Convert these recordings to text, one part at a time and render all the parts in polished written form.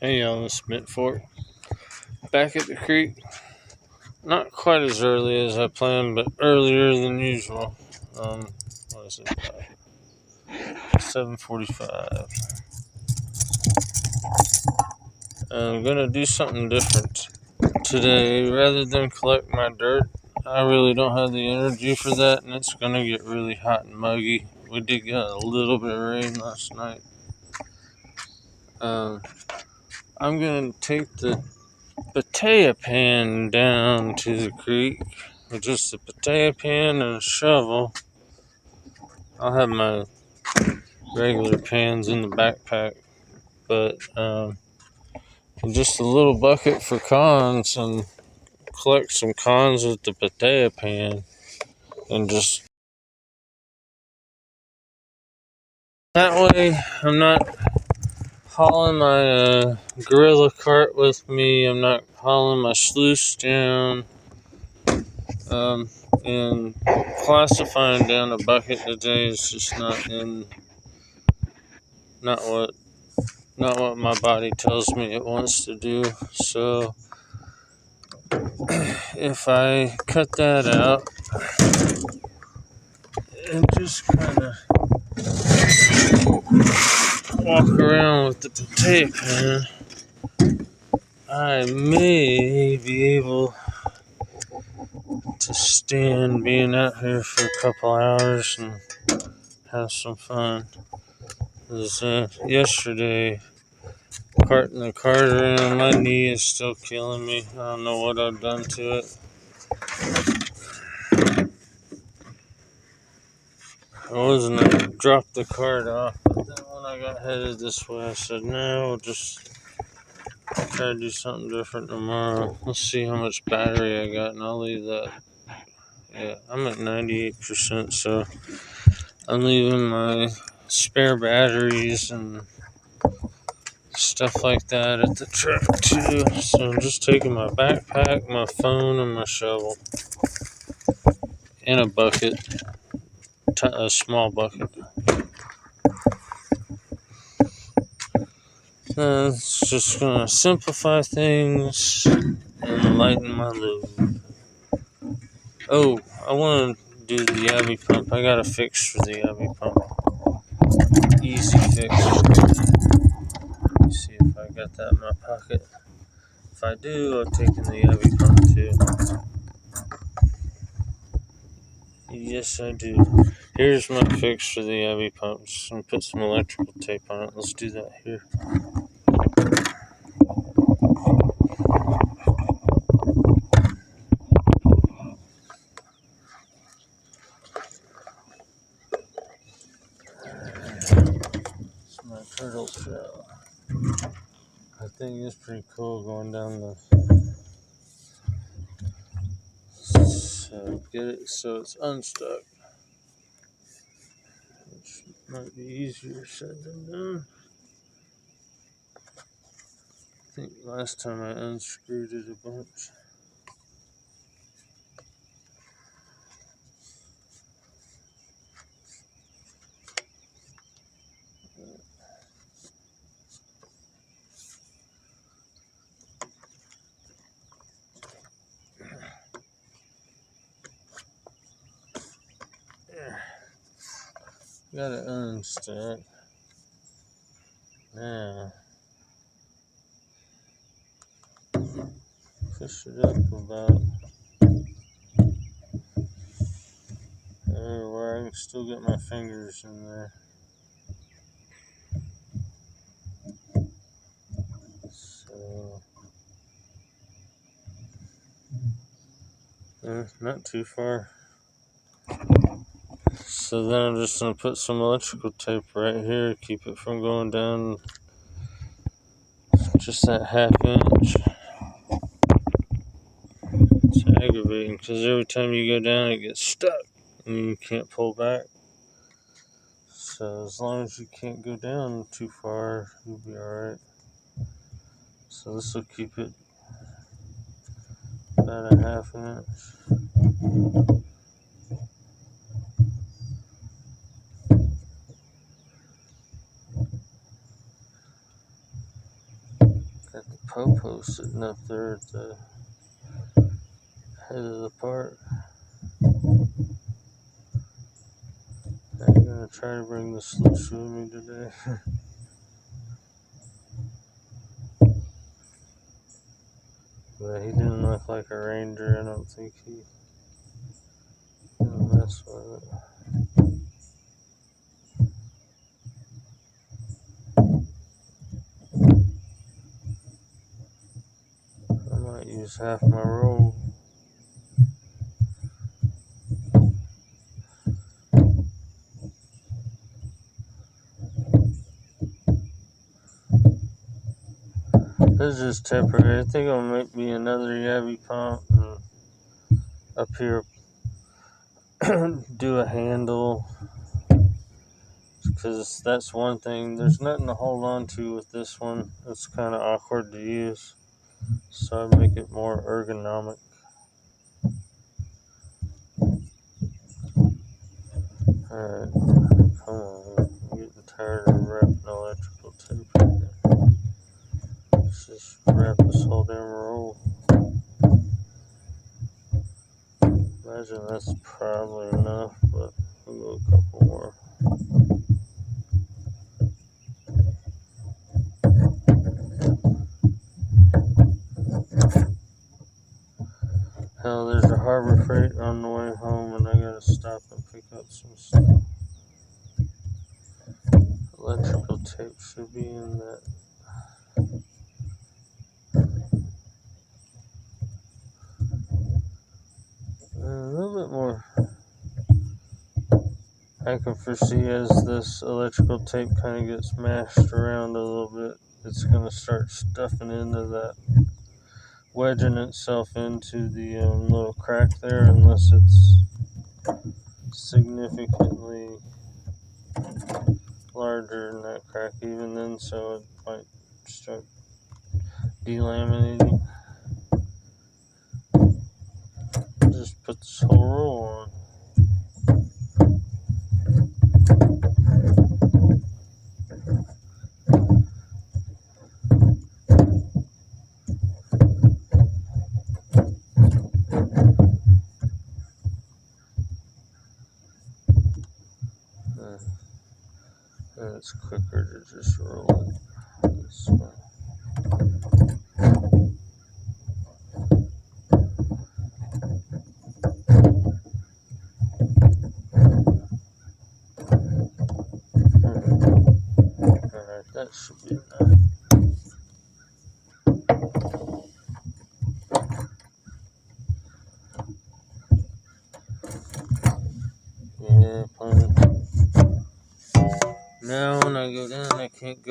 Hey y'all, it's Mitford. Back at the creek. Not quite as early as I planned, but earlier than usual. What is it? 7:45. I'm gonna do something different today. Rather than collect my dirt, I really don't have the energy for that, and it's gonna get really hot and muggy. We did get a little bit of rain last night. Um, I'm gonna take the Batea pan down to the creek with just a Batea pan and a shovel. I'll have my regular pans in the backpack, but just a little bucket for cons and collect some cons with the Batea pan and just that way I'm not hauling my gorilla cart with me. I'm not hauling my sluice down. And classifying down a bucket today is just not what my body tells me it wants to do. So if I cut that out and just kind of walk around with the potato pan, I may be able to stand being out here for a couple hours and have some fun. Because yesterday, carting the cart around, my knee is still killing me. I don't know what I've done to it. I wasn't going to drop the cart off, but then when I got headed this way, I said, no, we'll just try to do something different tomorrow. Let's see how much battery I got, and I'll leave that. Yeah, I'm at 98%, so I'm leaving my spare batteries and stuff like that at the truck too. So I'm just taking my backpack, my phone, and my shovel, and a bucket, a small bucket. It's just gonna simplify things and lighten my load. Oh, I want to do the Yabby pump. I got a fix for the Yabby pump. Easy fix. Let me see if I got that in my pocket. If I do, I'll take in the Yabby pump too. Yes, I do. Here's my fix for the Yabby pump. Just gonna put some electrical tape on it. Let's do that here. It's my turtle shell. I think it's pretty cool going down the. So get it so it's unstuck. Which might be easier said than done. I think last time I unscrewed it a bunch. There. Got it unstuck. Now, push it up about where I can still get my fingers in there. So, not too far. So then I'm just going to put some electrical tape right here, keep it from going down just that half inch. It's aggravating because every time you go down, it gets stuck and you can't pull back. So as long as you can't go down too far, you'll be alright. So this will keep it about a half an inch. popo sitting up there at the head of the park. I'm gonna try to bring the slush with me today. But he didn't look like a ranger. I don't think he didn't mess with it. I might use half my roll. This is just temporary. I think it'll make me another yabby pump and up here do a handle, because that's one thing. There's nothing to hold on to with this one. It's kind of awkward to use, so I make it more ergonomic. Alright, come on. I'm getting tired of wrapping electrical tape right here. Let's just wrap this whole damn roll. Imagine that's probably enough, but we'll go a couple more. Hell, there's a Harbor Freight on the way home, and I gotta stop and pick up some stuff. Electrical tape should be in that. A little bit more. I can foresee as this electrical tape kind of gets mashed around a little bit, it's going to start stuffing into that, wedging itself into the little crack there, unless it's significantly larger than that crack even then, so it might start delaminating. Just put this whole roll on. And it's quicker to just roll it this way. Alright, that should be enough. Yeah, fine. Now when I go down, I can't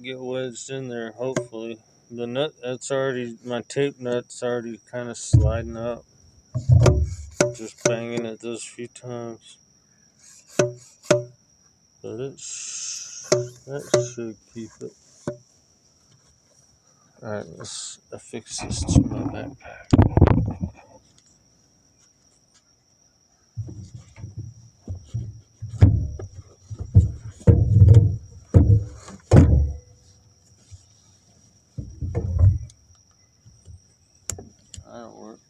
get wedged in there, hopefully. The nut, that's already, my tape nut's already kind of sliding up. Just banging it those few times. But that should keep it. Alright, let's affix this to my backpack. That'll work.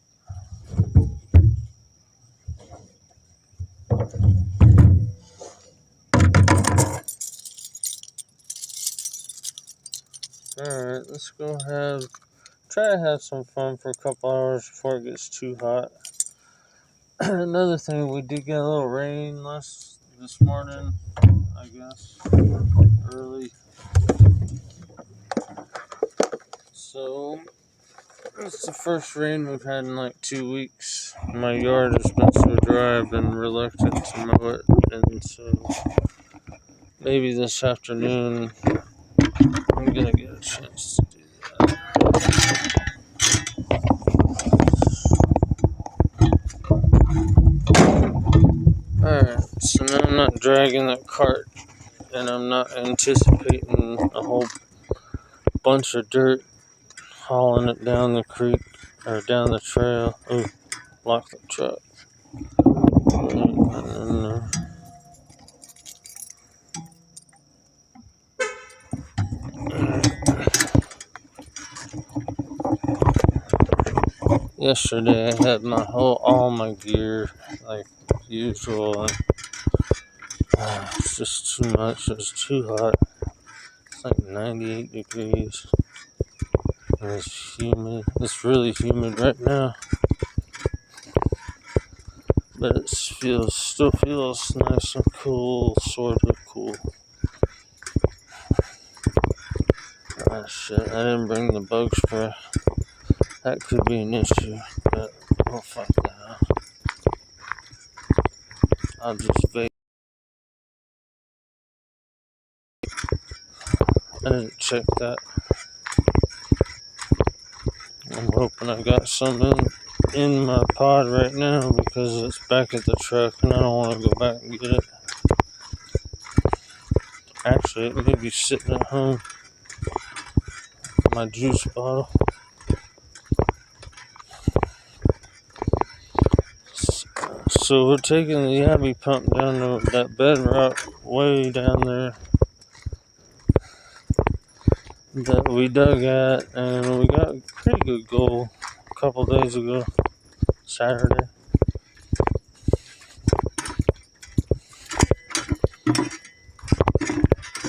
Alright, let's go try to have some fun for a couple hours before it gets too hot. Another thing, we did get a little rain this morning, I guess, early. So, it's the first rain we've had in like 2 weeks. My yard has been so dry, I've been reluctant to mow it, and so maybe this afternoon I'm gonna get a chance to do that. Alright, so now I'm not dragging that cart, and I'm not anticipating a whole bunch of dirt hauling it down the creek or down the trail. Ooh, lock the truck. Yesterday I had all my gear like usual, and it's just too much. It's too hot. It's like 98 degrees. And it's humid. It's really humid right now, but it still feels nice and cool, sort of cool. Ah, shit, I didn't bring the bug spray. That could be an issue, but oh fuck that. I'll just vape. I didn't check that. I'm hoping I got some in my pod right now because it's back at the truck and I don't want to go back and get it. Actually, it may be sitting at home. My juice bottle. So we're taking the Yabby pump down to that bedrock way down there that we dug at, and we got a pretty good goal a couple days ago, Saturday.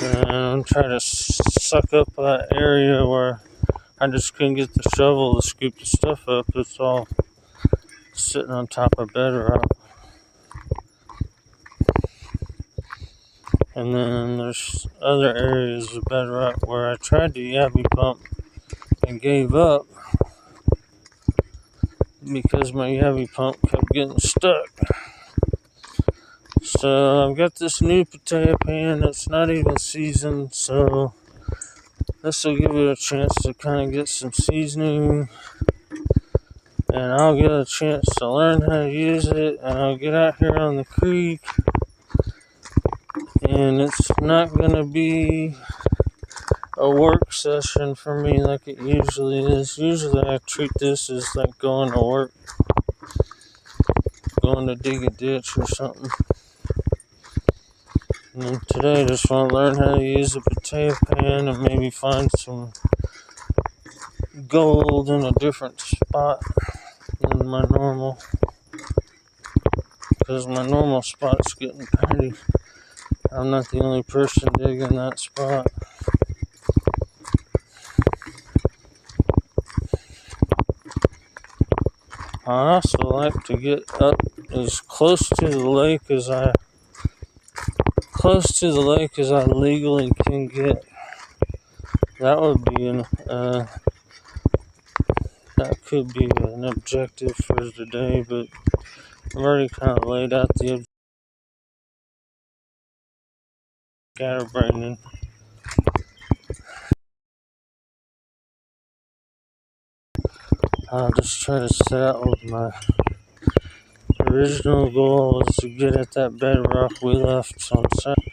And I'm trying to suck up that area where I just couldn't get the shovel to scoop the stuff up. It's all sitting on top of bedrock. And then there's other areas of bedrock where I tried the Yabby pump and gave up because my Yabby pump kept getting stuck. So I've got this new Batea pan that's not even seasoned, so this will give it a chance to kind of get some seasoning, and I'll get a chance to learn how to use it, and I'll get out here on the creek, and it's not going to be a work session for me like it usually is. Usually I treat this as like going to work, going to dig a ditch or something. And then today I just want to learn how to use a Batea pan and maybe find some gold in a different spot than my normal. Because my normal spot's getting pretty. I'm not the only person digging that spot. I also like to get up as close to the lake as I legally can get. That would be that could be an objective for today, but I've already kind of laid out the scatterbraining. I'll just try to set out with my original goal was to get at that bedrock we left on Saturday.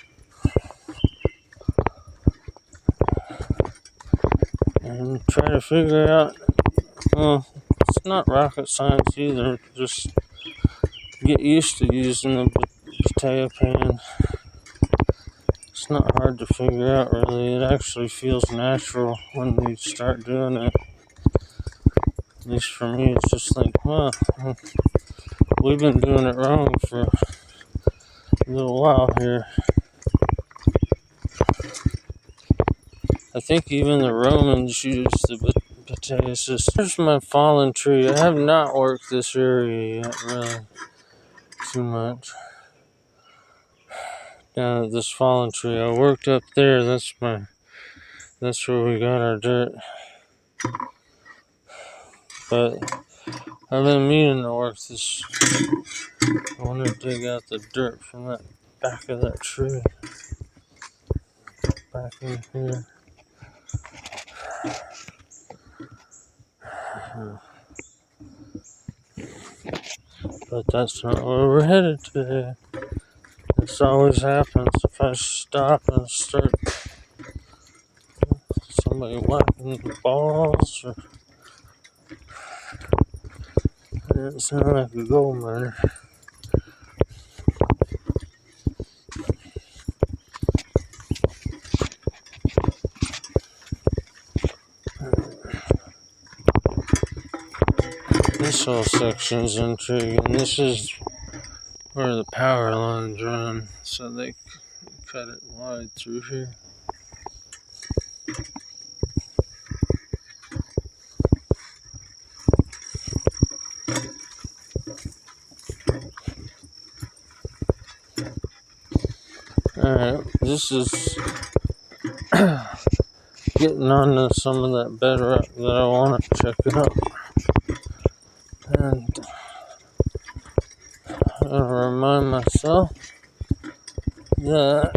And try to figure out, well, it's not rocket science either, just get used to using the Batea pan. It's not hard to figure out really, it actually feels natural when you start doing it. At least for me, it's just like, well, we've been doing it wrong for a little while here. I think even the Romans used the Batea system. Here's my fallen tree. I have not worked this area yet, really, too much. Down at this fallen tree, I worked up there. That's where we got our dirt. But I've been meaning to work this. I want to dig out the dirt from that back of that tree. Back in here. But that's not where we're headed today. This always happens if I stop and start somebody whacking the balls, or it doesn't sound like a gold miner. This whole section's intriguing. This is where the power lines run, so they cut it wide through here. Alright, this is getting onto some of that bedrock that I want to check out. And I'm going to remind myself that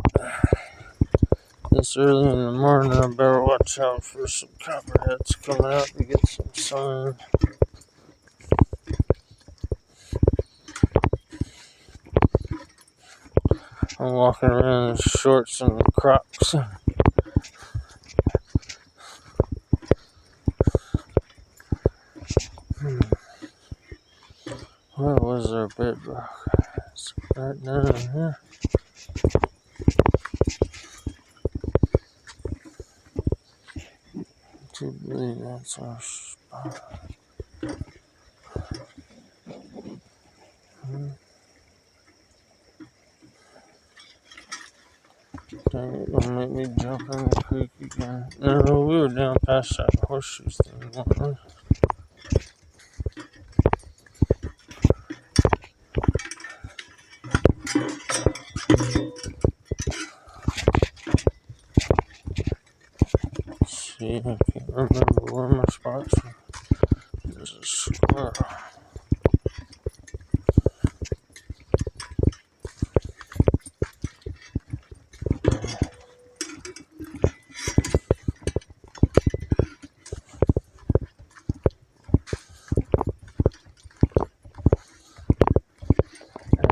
this early in the morning I better watch out for some copperheads coming out to get some sun. I'm walking around in shorts and Crocs. Where was our bedrock? It's right down here. I believe that's our spot. Dang it, don't make me jump in the creek again. No, we were down past that horseshoe thing, weren't we? See, I can't remember where my spots were. There's a squirrel.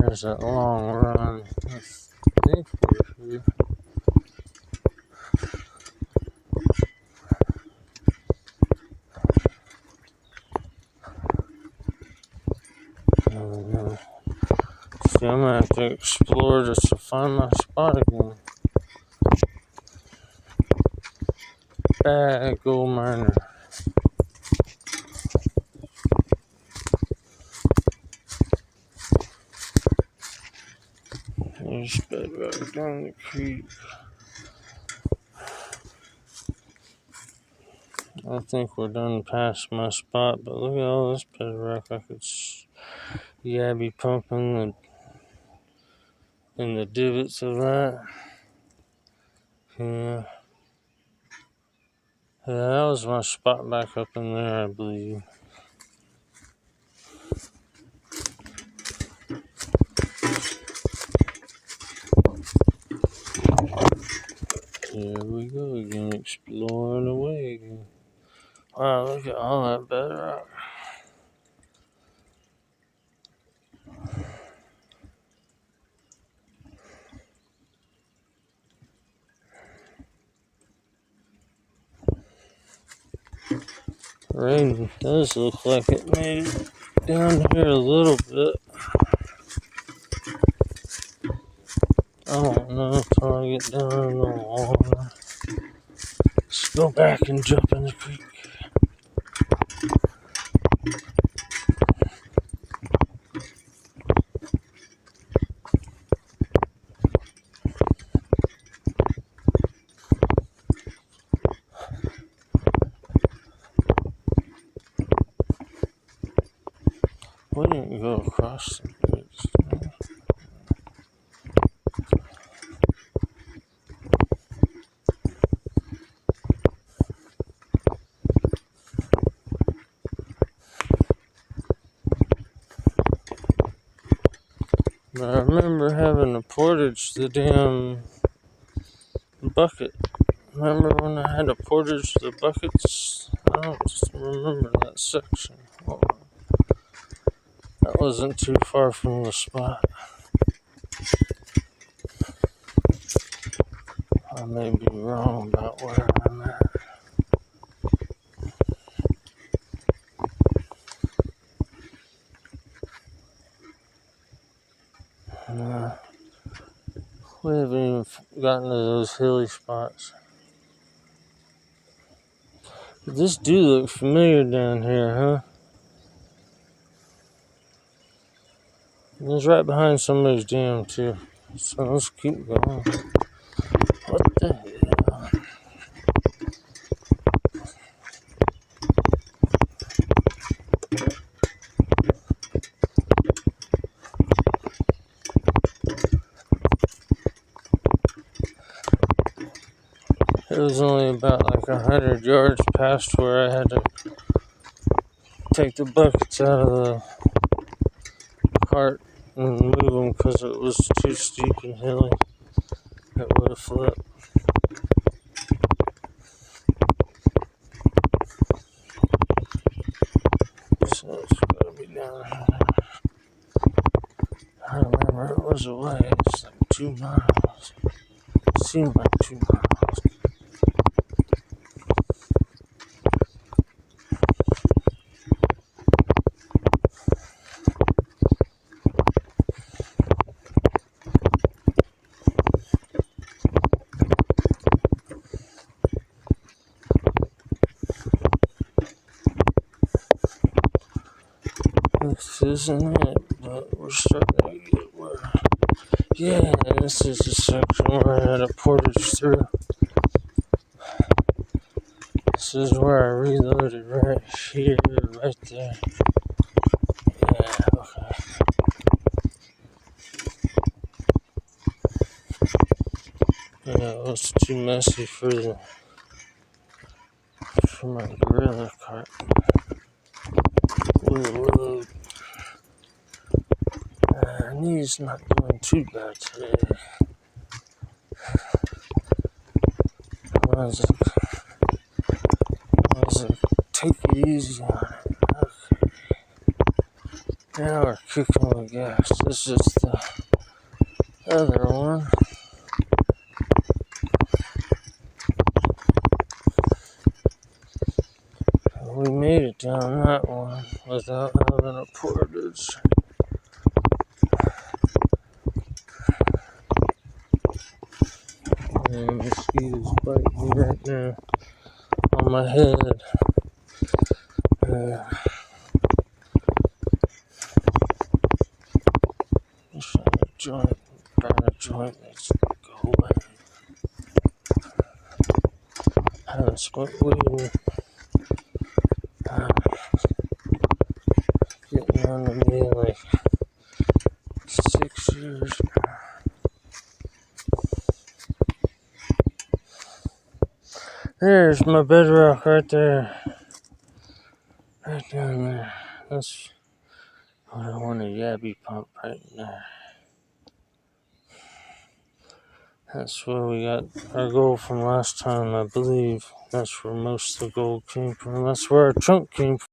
There's that long run. I think we're here. See, I'm gonna have to explore just to find my spot again. Bad gold miner. There's bedrock down the creek. I think we're done past my spot, but look at all this bedrock. I could be pumping in the divots of that. Yeah. Yeah, that was my spot back up in there, I believe. Here we go again, exploring away again. Wow, look at all that bedrock. Rain does look like it made it down here a little bit. I don't know until I get down in the water. Let's go back and jump in the creek. We didn't go across the bridge. But I remember having to portage the damn bucket. Remember when I had to portage the buckets? I don't remember that section. Oh, that wasn't too far from the spot. I may be wrong about where I'm at. We haven't even gotten to those hilly spots. But this do look familiar down here, huh? And it's right behind somebody's dam too. So let's keep going. What the hell? It was only about like 100 yards past where I had to take the buckets out of the cart and move them because it was too steep and hilly. It would have flipped. So it's gotta be down here. I remember it was away. It's like 2 miles. It seemed like 2 miles. This isn't it, but we're starting to get where. Yeah, this is the section where I had a portage through. This is where I reloaded right here, right there. Yeah, okay. Yeah, it was too messy for my gorilla cart. Whoa. Knee's not doing too bad today. I was like, take it easy on it. Okay. Now we're kicking with gas. This is the other one. We made it down that one without having a portage. And mosquitoes biting me right now on my head. Just find a joint that's go away. I haven't smoked weed getting on to me like 6 years. There's my bedrock right there. Right down there. That's what I want a yabby pump right in there. That's where we got our gold from last time, I believe. That's where most of the gold came from. That's where our chunk came from.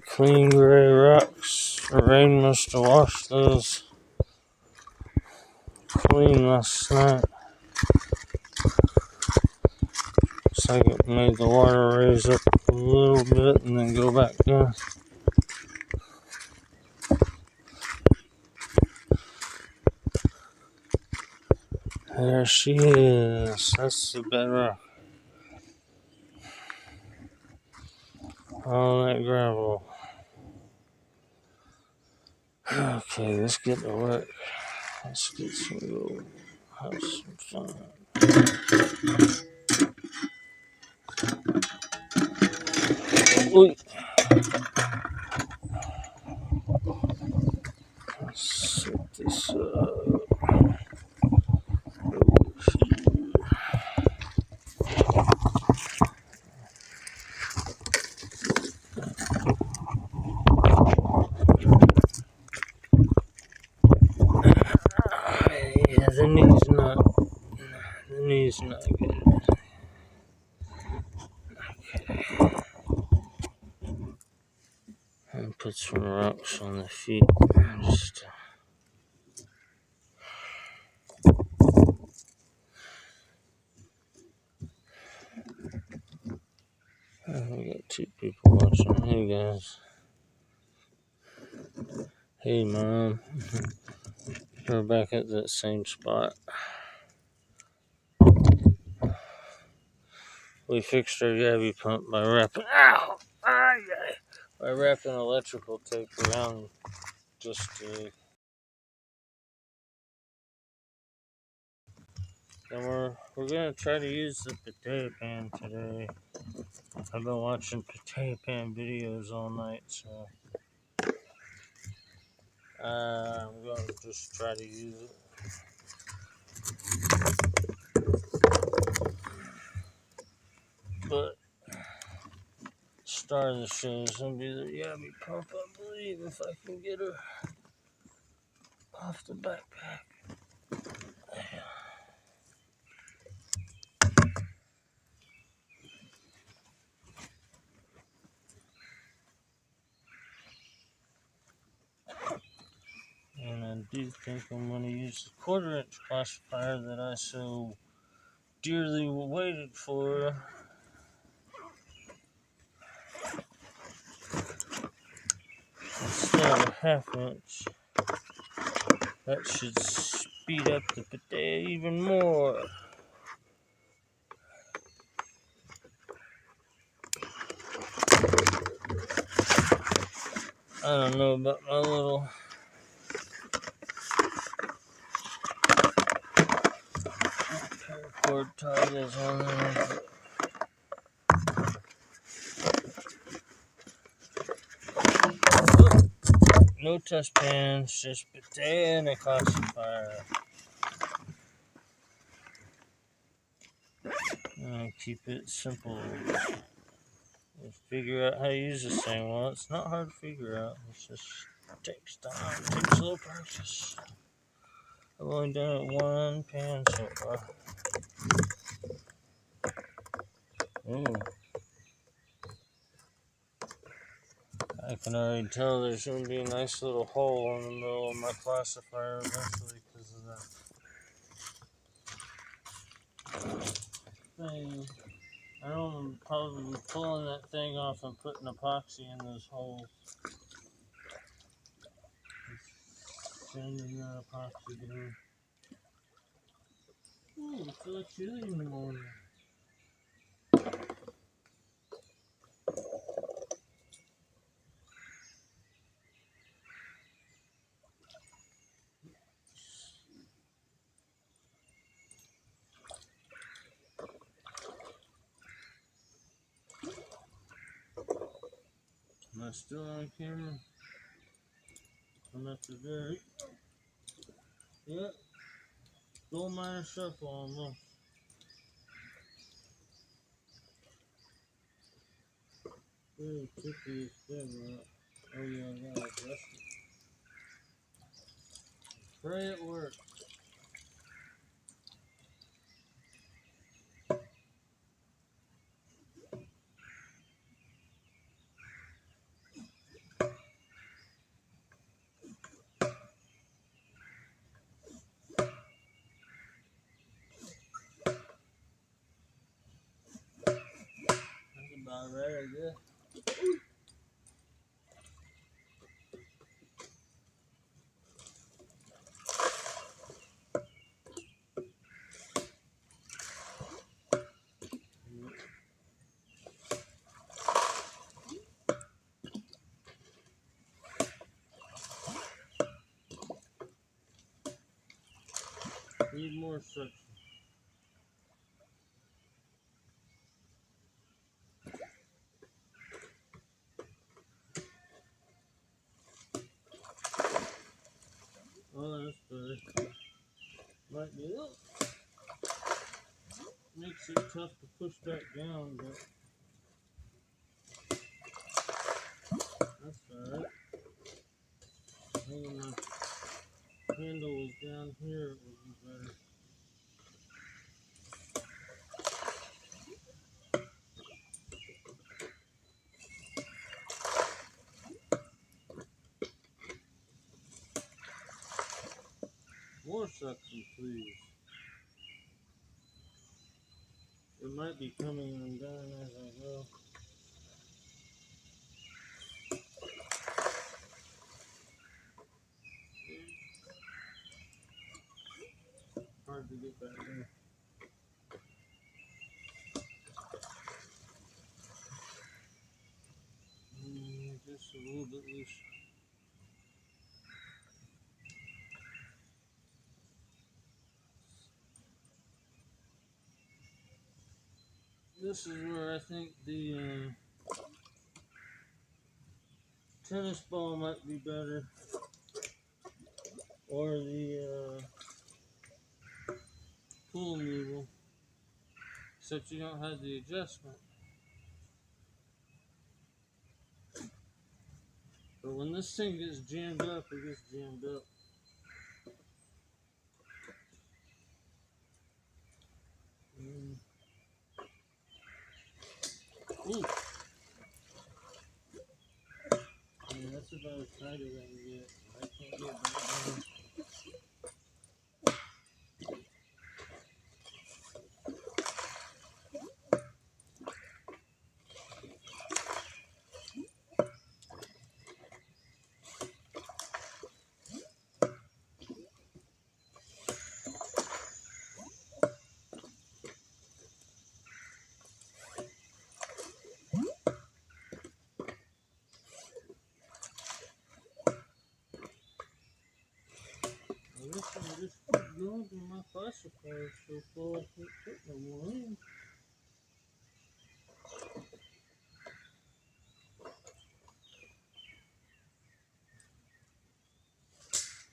Clean gray rocks. The rain must have washed those clean last night. Looks like it made the water raise up a little bit and then go back down. There she is. That's the bedrock. All that gravel. Okay, let's get to work. Let's get some gold. Have some fun. Oy. Let's set this up. Yeah, the knee's not good. Okay. And put some rocks on the feet. Just We got two people watching. Hey guys. Hey mom. We're back at that same spot. We fixed our Yabby pump by wrapping by wrapping electrical tape around just to. And we're gonna try to use the Batea pan today. I've been watching Batea pan videos all night, so I'm gonna just try to use it. But star of the show is gonna be the Yabby pump, I believe, if I can get her off the backpack. And I do think I'm going to use the 1/4-inch classifier that I so dearly waited for. Instead of a 1/2-inch. That should speed up the Batea even more. I don't know about my little paracord toggles on there. No test pans, just Batea and a classifier. And keep it simple. Figure out how to use this thing. Well, it's not hard to figure out. It just takes time. It takes a little practice. I've only done it one pan so far. Ooh. I can already tell there's going to be a nice little hole in the middle of my classifier eventually because of that thing. I know I'm probably pulling that thing off and putting epoxy in those holes. Sanding that epoxy down. Ooh, it's so chilly in the morning. Am I still on camera? I'm at the very. Yep. Gold miner shuffle almost. Very tricky thing, right? Oh yeah, I gotta adjust it. Pray it works. That's about right, I guess. Need more suction. Oh, that's better. Might be it. Makes it tough to push back down, but that's alright. When my handle was down here, it would be better. More suction, please. It might be coming undone as I go. to get back there. Just a little bit loose. This is where I think the tennis ball might be better, or the pool noodle, except you don't have the adjustment. But when this thing gets jammed up, it gets jammed up. Ooh. Yeah, that's about as tight as I can get. I can't get back down. I wish I would just keep going to my classifier so far I can't put no more in.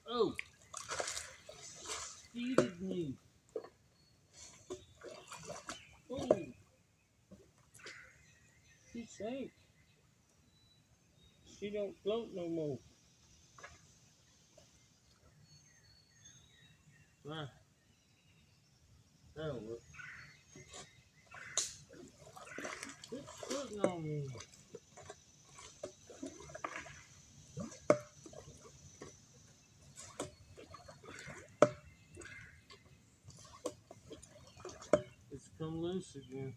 Oh! Speeded me. Oh! She sank. She don't float no more. Ah, that'll work. Quit floating on me. It's come loose again.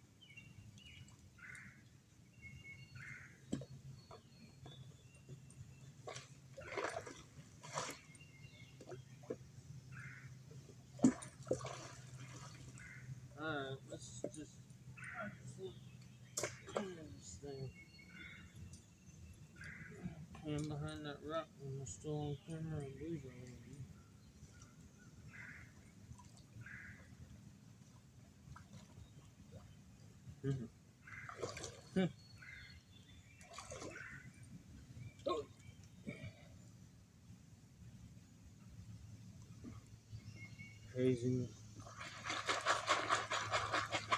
Alright, let's just clean this thing. And behind that rock when we're still on camera and lose all of you. Oh. Craziness.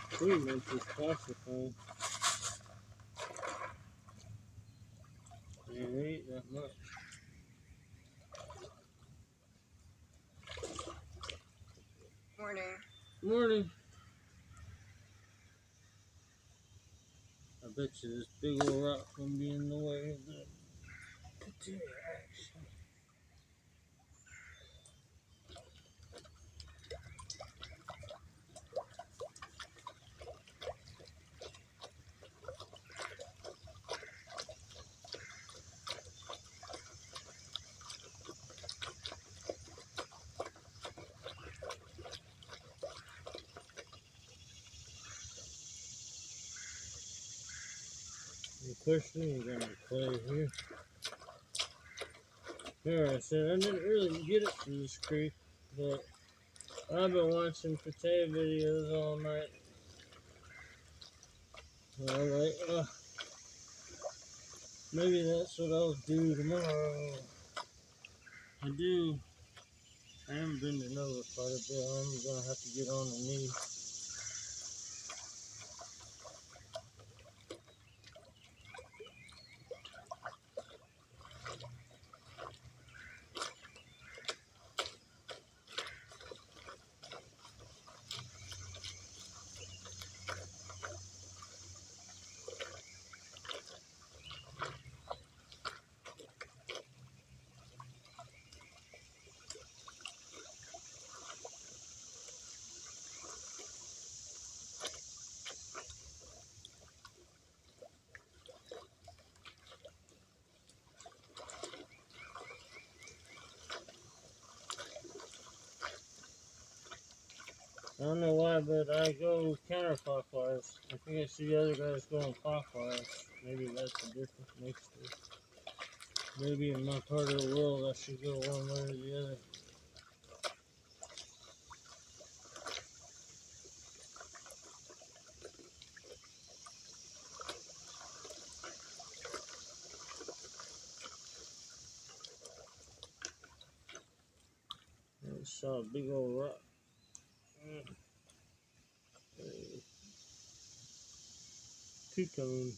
Pretty much just classified. Yeah, they ain't that much. Morning. Morning. I bet you this big old rock's gonna be in the way of the Batea action. The question is gonna play here. Here I said I didn't really get it from this creek, but I've been watching Batea videos all night. And I'm like, maybe that's what I'll do tomorrow. I am bending over quite a bit. I'm gonna have to get on the knee. don't know why, but I go counterclockwise. I think I see the other guys going clockwise. Maybe that's a different mixture. Maybe in my part of the world I should go one way or the other. I saw a big old rock. Two-tone.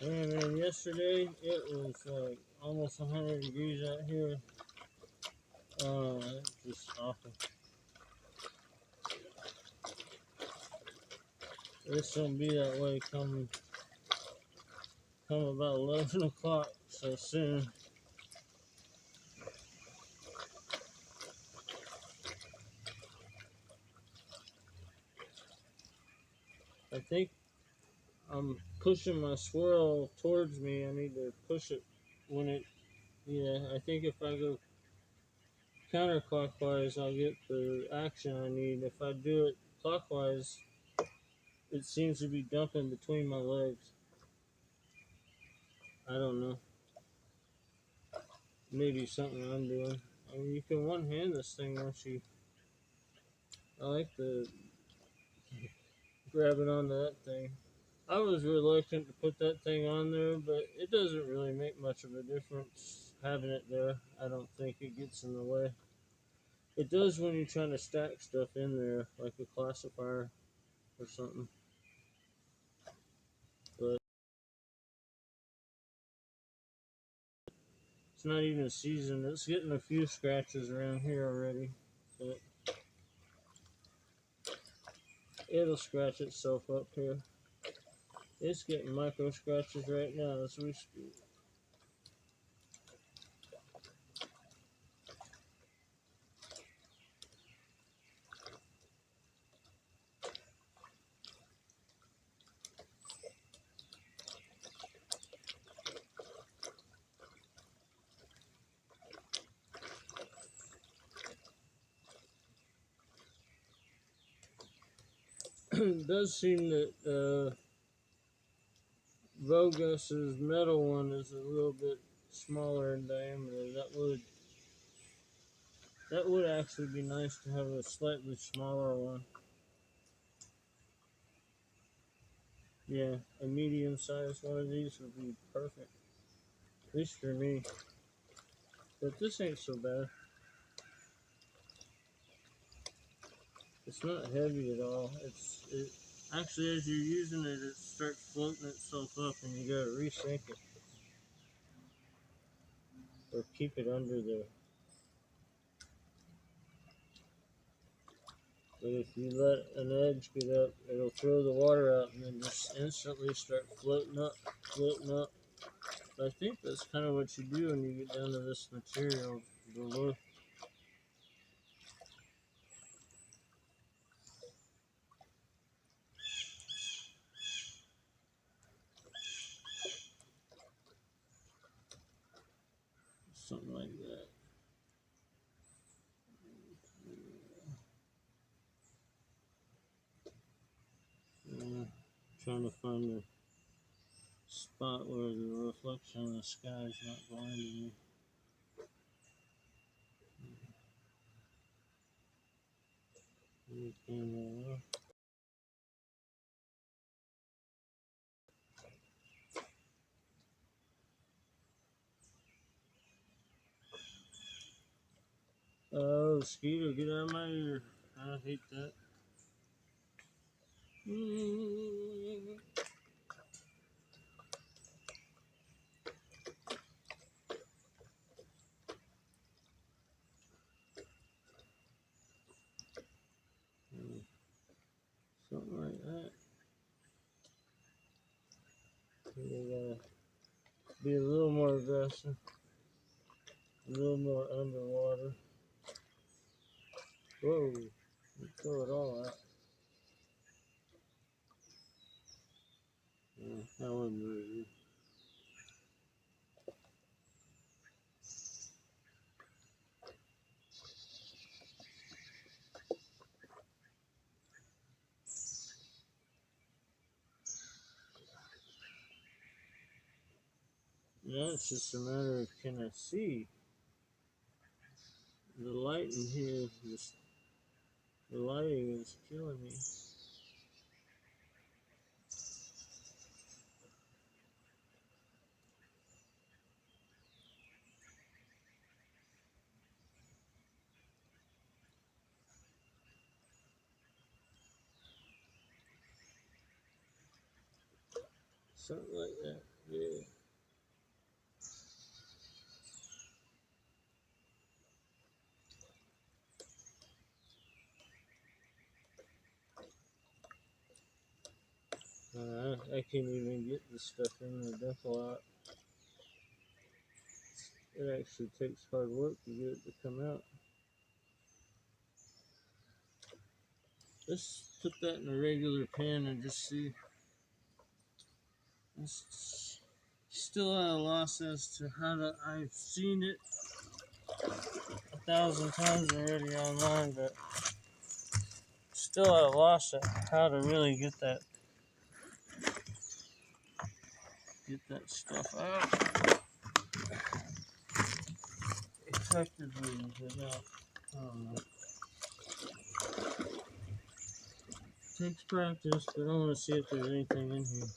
Man, yesterday it was like almost 100 degrees out here. Just awful. It's gonna be that way come about 11 o'clock, so soon. I think I'm pushing my swirl towards me. I need to push it when it, yeah, I think if I go counterclockwise, I'll get the action I need. If I do it clockwise, it seems to be dumping between my legs. I don't know. Maybe something I'm doing. I mean, you can one hand this thing once you. I like the grabbing onto that thing. I was reluctant to put that thing on there, but it doesn't really make much of a difference having it there. I don't think it gets in the way. It does when you're trying to stack stuff in there, like a classifier or something. But it's not even seasoned. It's getting a few scratches around here already. But it'll scratch itself up here. It's getting micro scratches right now as we speak. It does seem that Vogus's metal one is a little bit smaller in diameter. That would actually be nice to have a slightly smaller one. Yeah, a medium sized one of these would be perfect. At least for me. But this ain't so bad. It's not heavy at all. It actually, as you're using it, it starts floating itself up, and you gotta resync it or keep it under there. But if you let an edge get up, it'll throw the water out and then just instantly start floating up, floating up. But I think that's kind of what you do when you get down to this material below. Something like that. Trying to find the spot where the reflection of the sky is not blinding me. Oh, mosquito, get out of my ear. I hate that. Something like that. You gotta be a little more aggressive, a little more underwater. Whoa, you throw it all out. Yeah, that wasn't very good. Now it's just a matter of can I see? The light in here is just, the lighting is killing me. Something like that, yeah. I can't even get this stuff in the dental out. It actually takes hard work to get it to come out. Let's put that in a regular pan and just see. It's still at a loss as to how to. I've seen it 1,000 times already online, but still at a loss at how to really get that stuff out effectively. Without, I don't know. Takes practice, but I want to see if there's anything in here.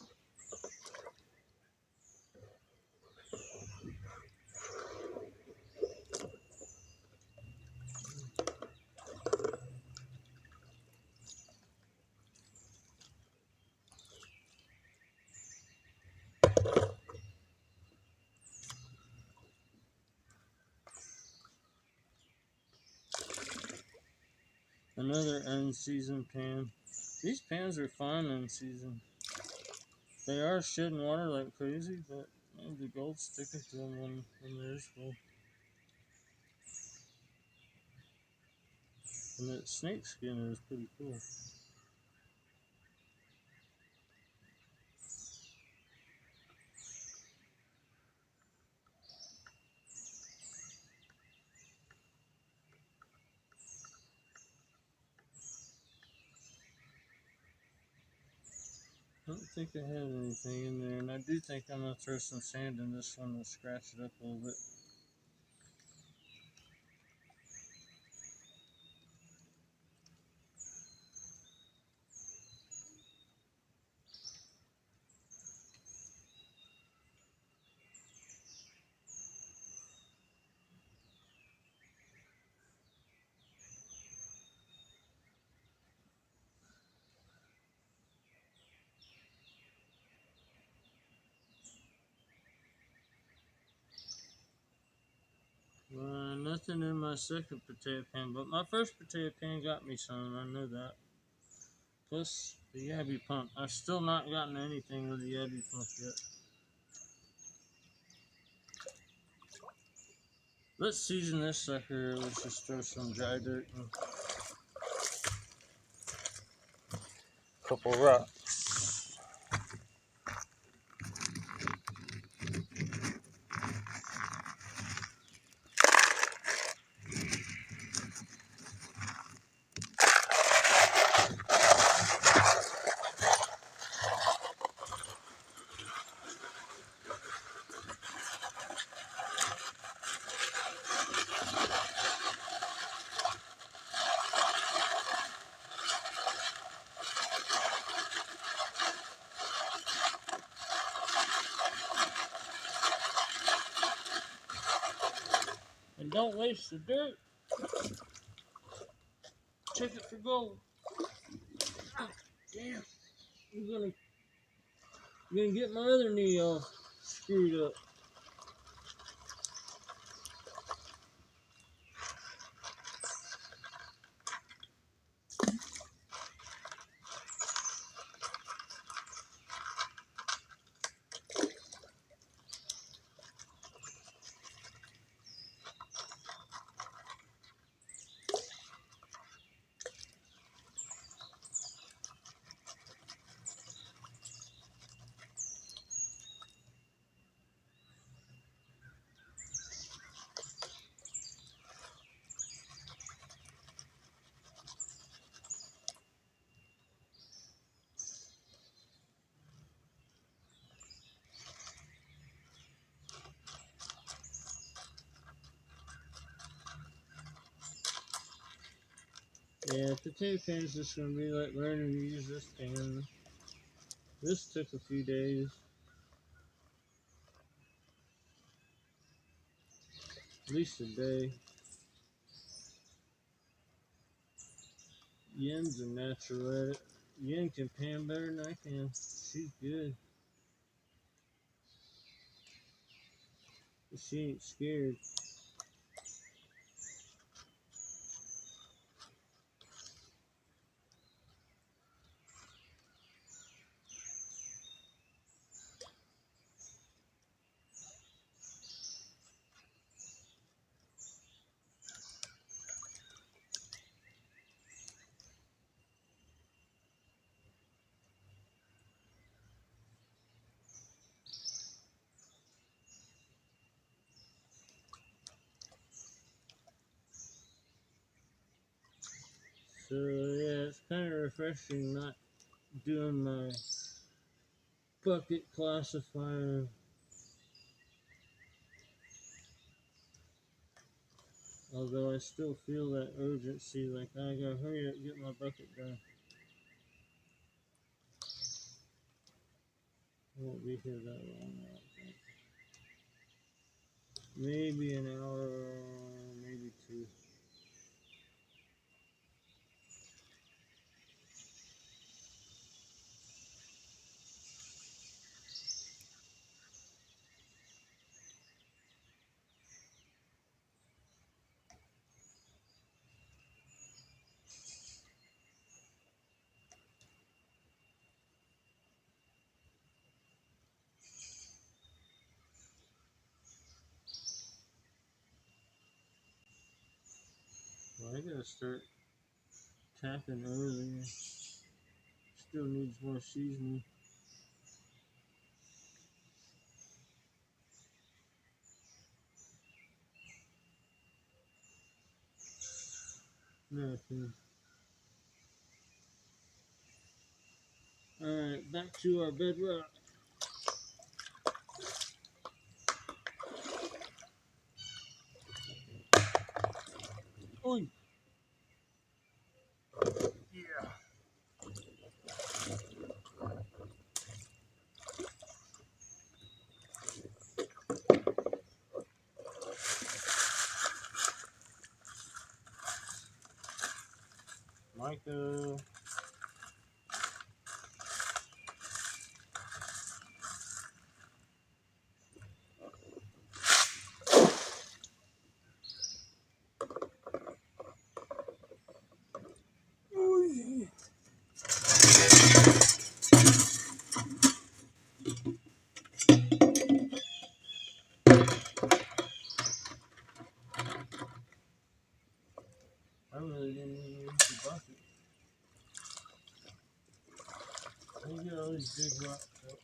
Another unseasoned pan. These pans are fine unseasoned. They are shedding water like crazy, but the gold's sticking to them when theirs full. And that snake skin is pretty cool. I don't think I have anything in there, and I do think I'm going to throw some sand in this one and scratch it up a little bit. Nothing in my second potato pan, but my first potato pan got me some, I know that. Plus the Yabby pump. I've still not gotten anything with the Yabby pump yet. Let's season this sucker. Let's just throw some dry dirt and a couple rocks. And don't waste the dirt. Check it for gold. Ah, damn. I'm gonna get my other knee all screwed up. Yeah, potato pan's just gonna be like learning to use this pan. This took a few days. At least a day. Yen's a natural at it. Yen can pan better than I can. She's good. But she ain't scared. So yeah, it's kind of refreshing not doing my bucket classifier. Although I still feel that urgency, like I gotta hurry up and get my bucket done. I won't be here that long, I don't think. Maybe an hour, maybe two. Well, I gotta start tapping earlier. Still needs more seasoning. Nothing. Alright, back to our bedrock. Oi! Yeah. Micah. Oi! I really didn't even use the bucket. I get all these big rocks up.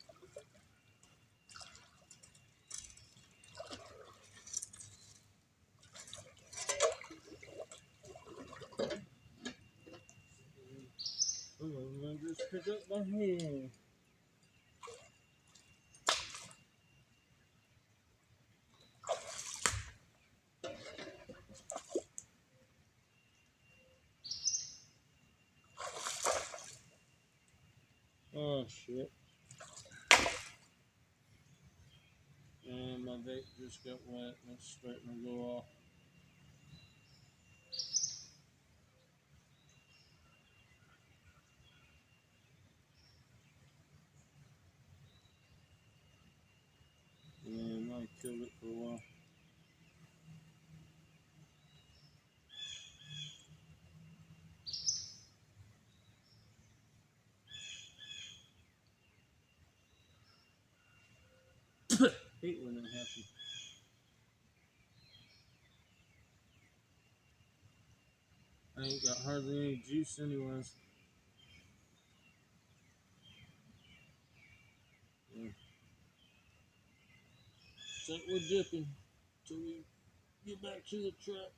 Some of them I just pick up my hand. Oh shit. And my vape just got wet and it's starting to go off. And I killed it for a while. Hate when that happens. I ain't got hardly any juice anyways. Yeah. So we're dipping till we get back to the truck.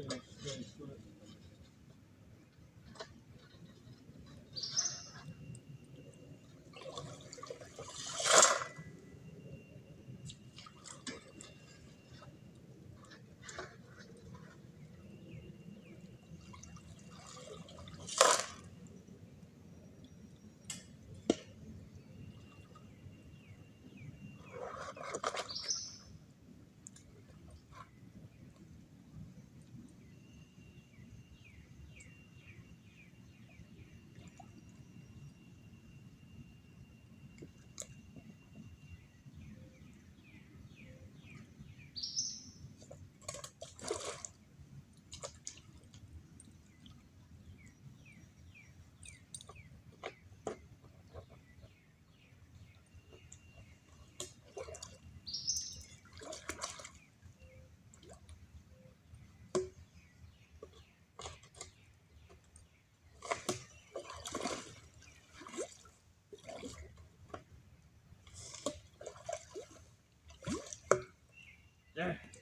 gonna stay put.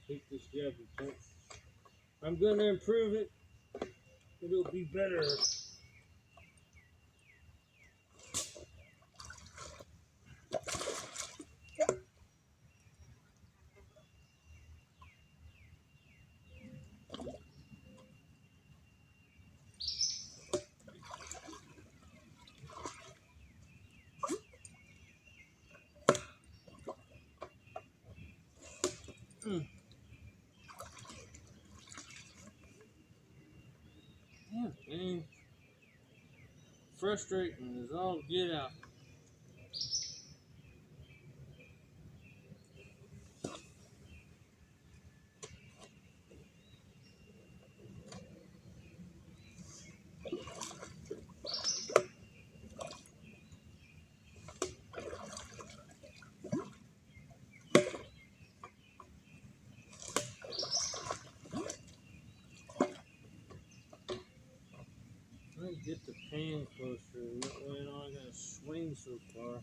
Take this jab, folks. I'm gonna improve it. It'll be better. Yeah, man. Frustrating is all get out. Let me get the pan closer, and that way I don't gotta swing so far.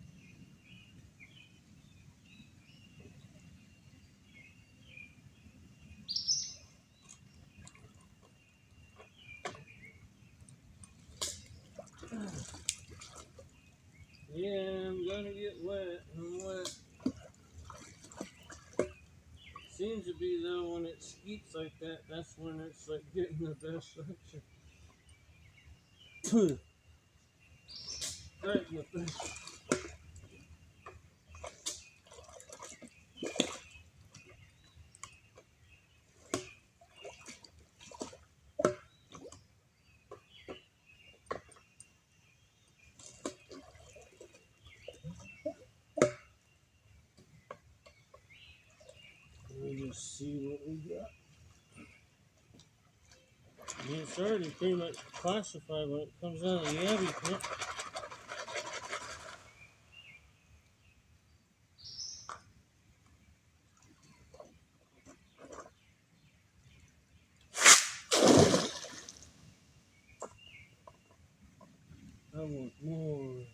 Yeah, I'm gonna get wet. I'm wet. Seems to be though when it skeets like that, that's when it's like getting the best suction. Right in the face. Let me just see what we got. I mean, it's already pretty much classified when it comes out of the Yabby pit. I want more.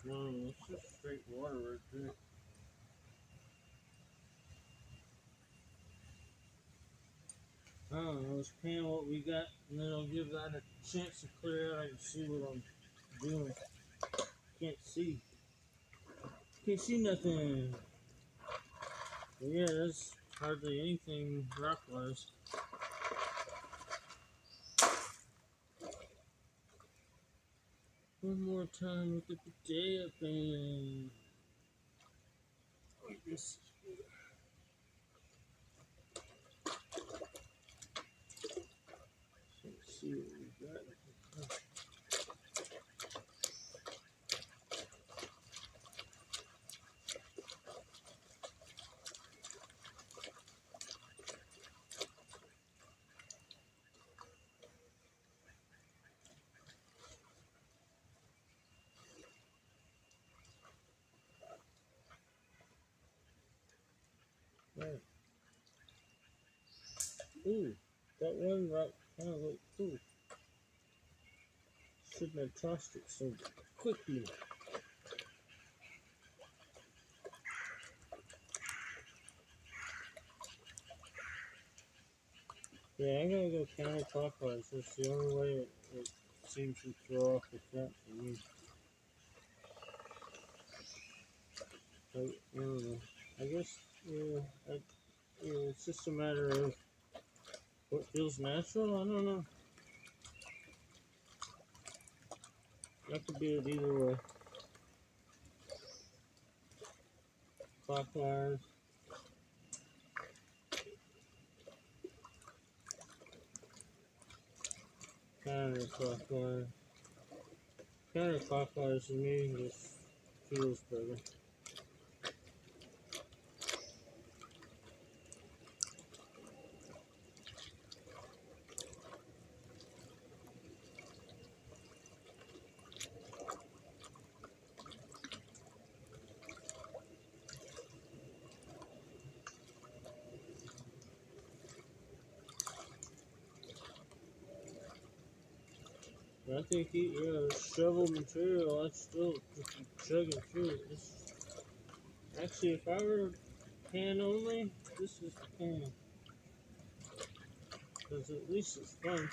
No, it's just straight water right there. I don't know, let's pan what we got, and then I'll give that a chance to clear out. I can see what I'm doing. can't see. Can't see nothing. But yeah, there's hardly anything rock-wise. One more time with the Batea thing. Let's see what we got. Right. Ooh, that one rock kind of looked cool. Shouldn't have tossed it so quickly. Yeah, I'm gonna go counterclockwise. That's the only way it seems to throw off the front for me. I don't know. I guess, yeah, it's just a matter of what feels natural. I don't know. I could do it either way. Clockwise. Counterclockwise. Counterclockwise to me just feels better. I think shovel material, I'd still just be chugging through it. Actually, if I were pan only, this is the pan. Because at least it's fun.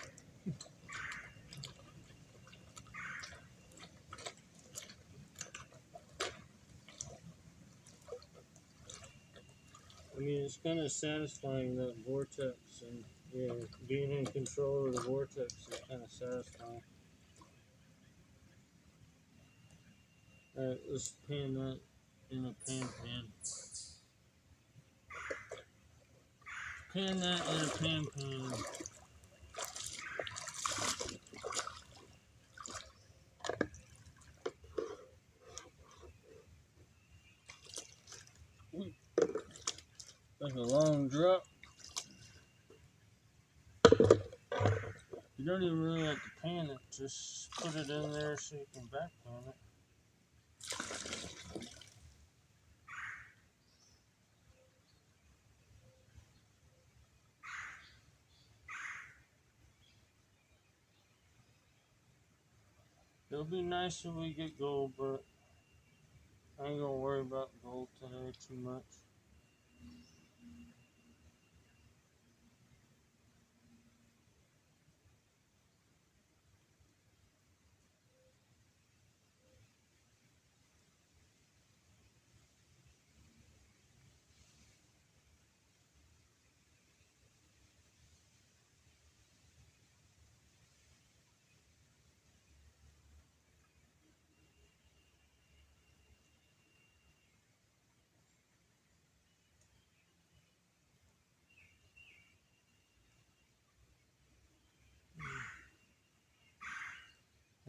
I mean, it's kind of satisfying, that vortex, and yeah, being in control of the vortex is kind of satisfying. Alright, let's pan that in a pan. Pan that in a pan. Like a long drop. You don't even really have to pan it, just put it in there so you can back pan it. It'll be nice if we get gold, but I ain't gonna worry about gold today too much.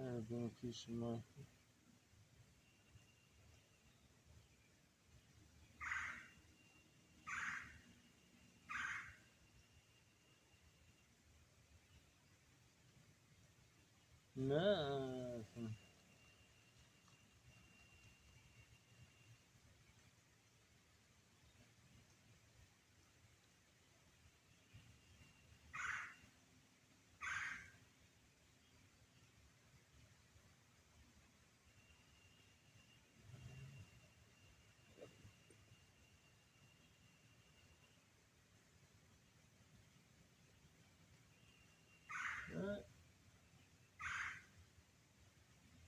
I've been a piece of my nothing.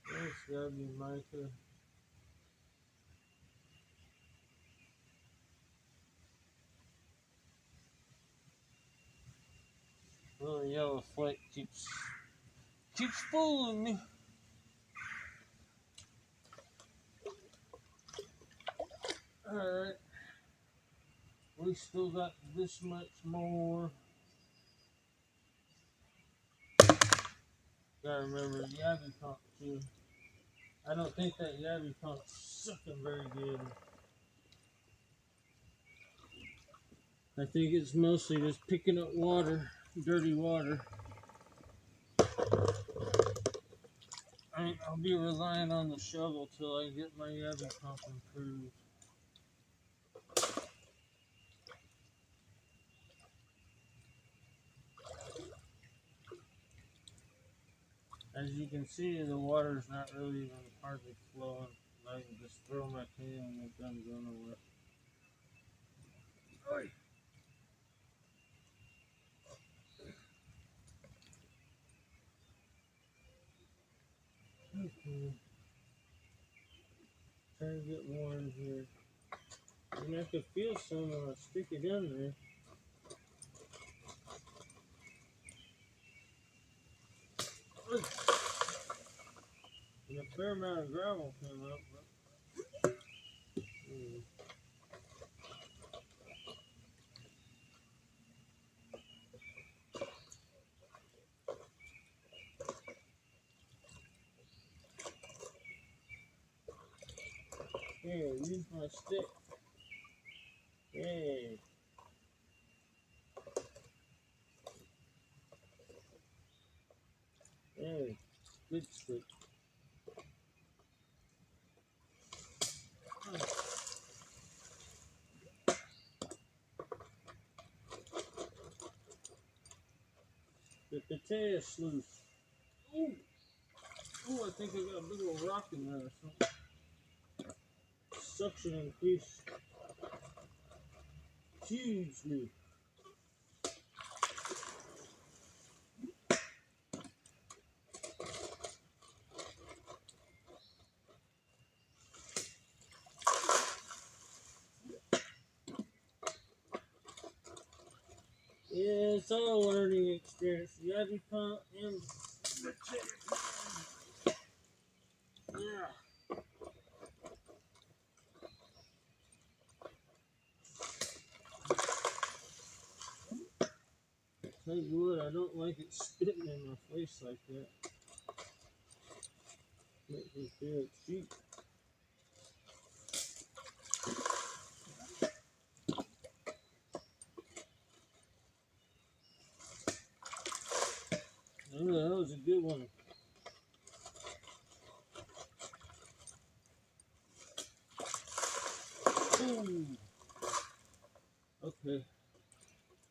That's gotta be Micah. Little yellow flake keeps fooling me. Alright. We still got this much more. Gotta remember the Yabby pump too. I don't think that Yabby pump's sucking very good. I think it's mostly just picking up water, dirty water. I'll be relying on the shovel till I get my Yabby pump improved. As you can see, the water's not really even hardly flowing. I can just throw my can and the gun's going away. Okay. Try to get more in here. And I can feel some when I stick it in there. And a fair amount of gravel came up. But, Here, use my stick. Yay. Hey, good stick. The Batea sluice. Ooh. Ooh, I think I got a big old rock in there or something. Suction increase hugely. Yeah, it's all a learning experience. The Yabby pump and the yeah. Tell you what, I don't like it spitting in my face like that. Makes me feel cheap. Oh, that was a good one. Ooh. Okay.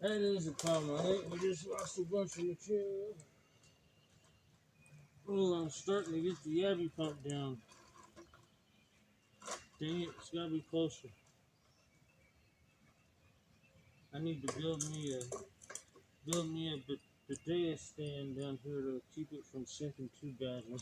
That is a problem. I think we just lost a bunch of material. Oh, I'm starting to get the Yabby pump down. Dang it, it's gotta be closer. I need to build me a Batea stand down here to keep it from sinking too badly.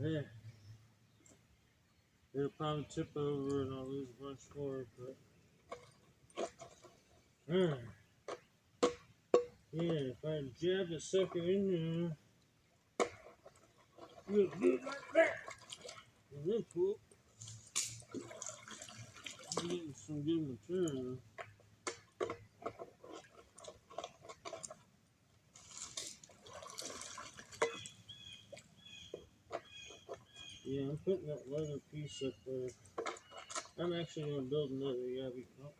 Yeah. It'll probably tip over and I'll lose a bunch more, but yeah, if I jab a sucker in there, you'll do it like that. And then cool. I'm getting some good material. Yeah, I'm putting that leather piece up there. I'm actually going to build another Yabby pump.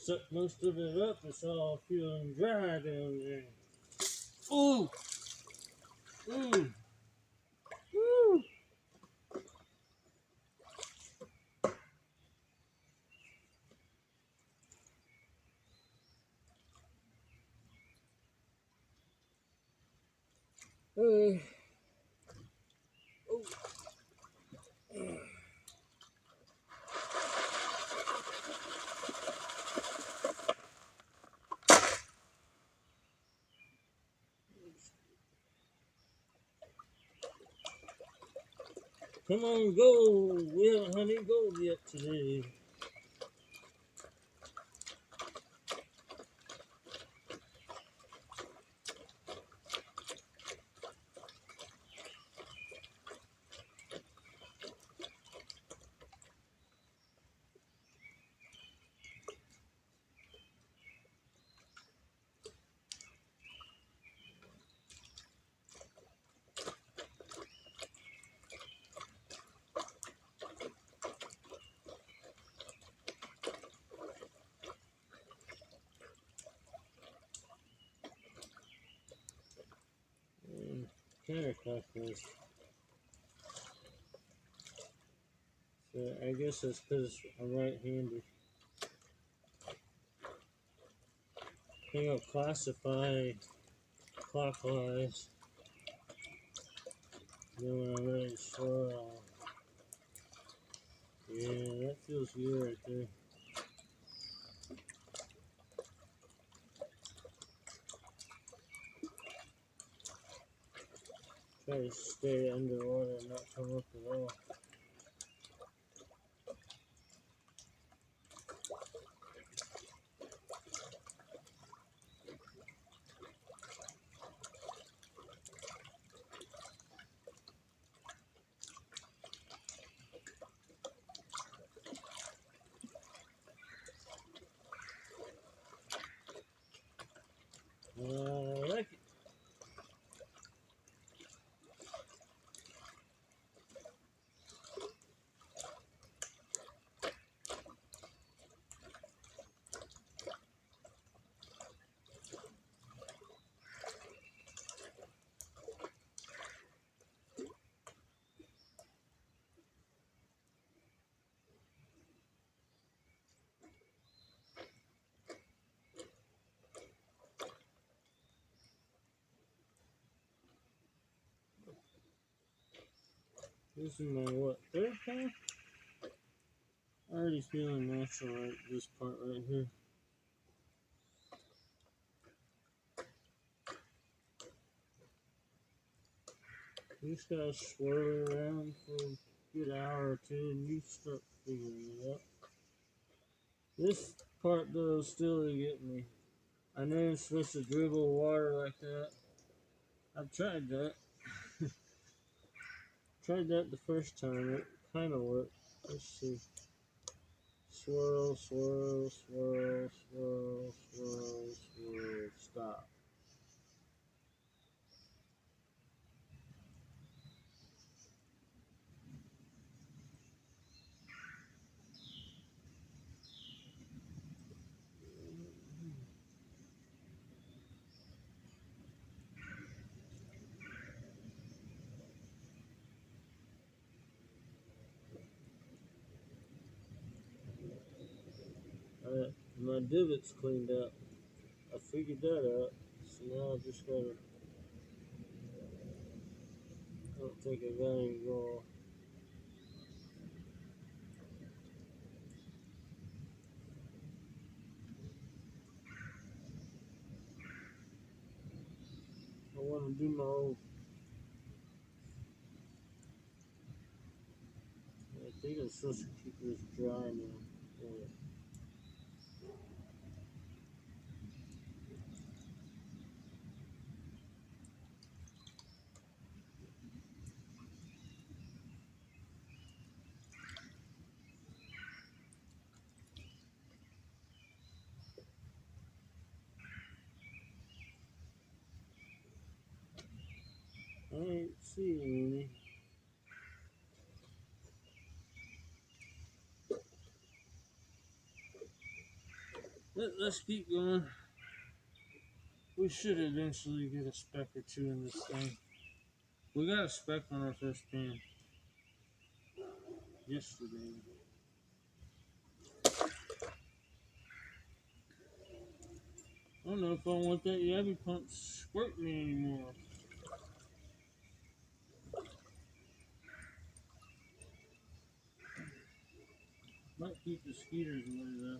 sucked most of it up. It's all feeling dry down there. Ooh! Ooh! Woo! Uh, oh. Come on, go! We haven't had any gold yet today. Counterclockwise. So I guess that's because I'm right-handed. I think I'll classify clockwise. Then when I'm ready to swirl. Yeah, that feels good right there. Try to stay underwater and not come up at all. I like it. This is my what, third time? Already feeling natural right this part right here. You just gotta swirl it around for a good hour or two and you start figuring it out. This part though still to get me. I know I'm supposed to dribble water like that. I've tried that. Tried that the first time. It kind of worked. Let's see. Swirl, swirl, swirl, swirl, swirl, swirl. Stop. My divot's cleaned up. I figured that out. So now I just gotta. I don't think I got any go. I want to do my own. I think I'm supposed to keep this dry now. Yeah. I ain't seeing any. Let's keep going. We should eventually get a speck or two in this thing. We got a speck on our first pan yesterday. I don't know if I want that Yabby pump squirting me anymore. Might keep the skeeters away though.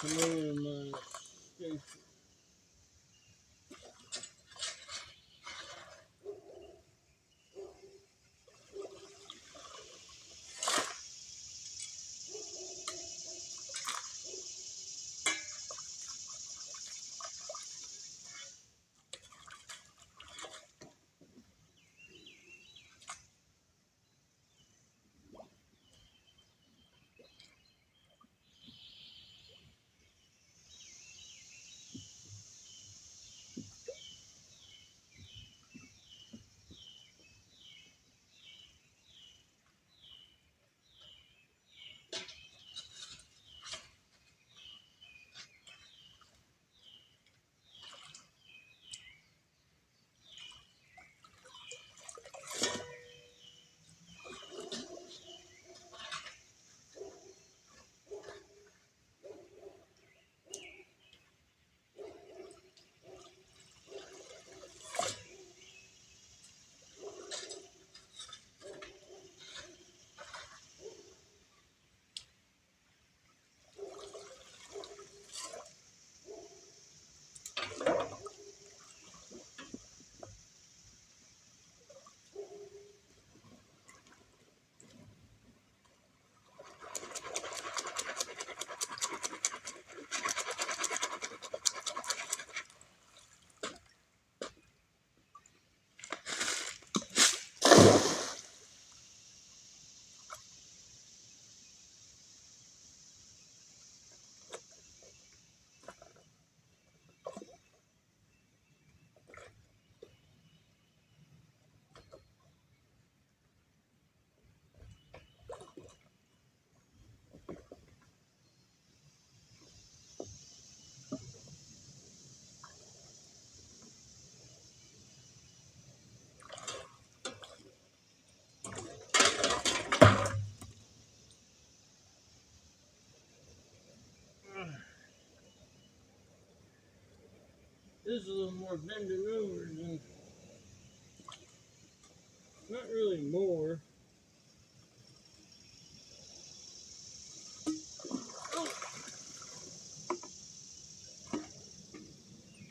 Come over to my station. This is a little more bending over than, not really more.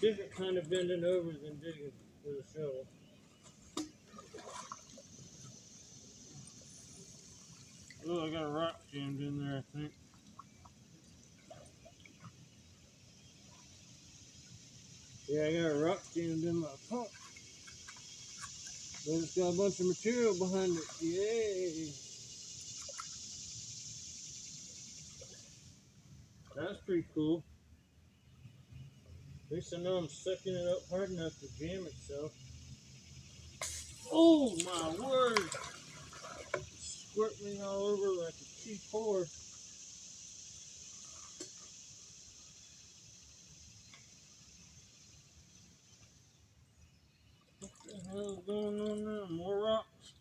Different kind of bending over than digging with a shovel. Oh, I got a rock jammed in there, I think. Yeah, I got a rock jammed in my pump. But it's got a bunch of material behind it. Yay! That's pretty cool. At least I know I'm sucking it up hard enough to jam itself. Oh my word! Squirt me all over like a cheap horse. What the hell is going on now? More rocks?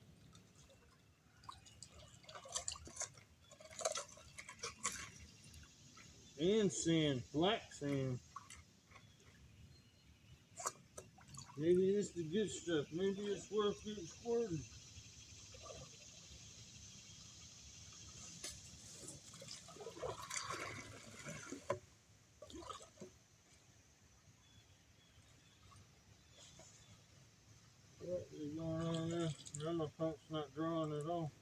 And sand, black sand. Maybe it's the good stuff. Maybe it's worth getting squirted. What is going on there? Now my pump's not drawing at all.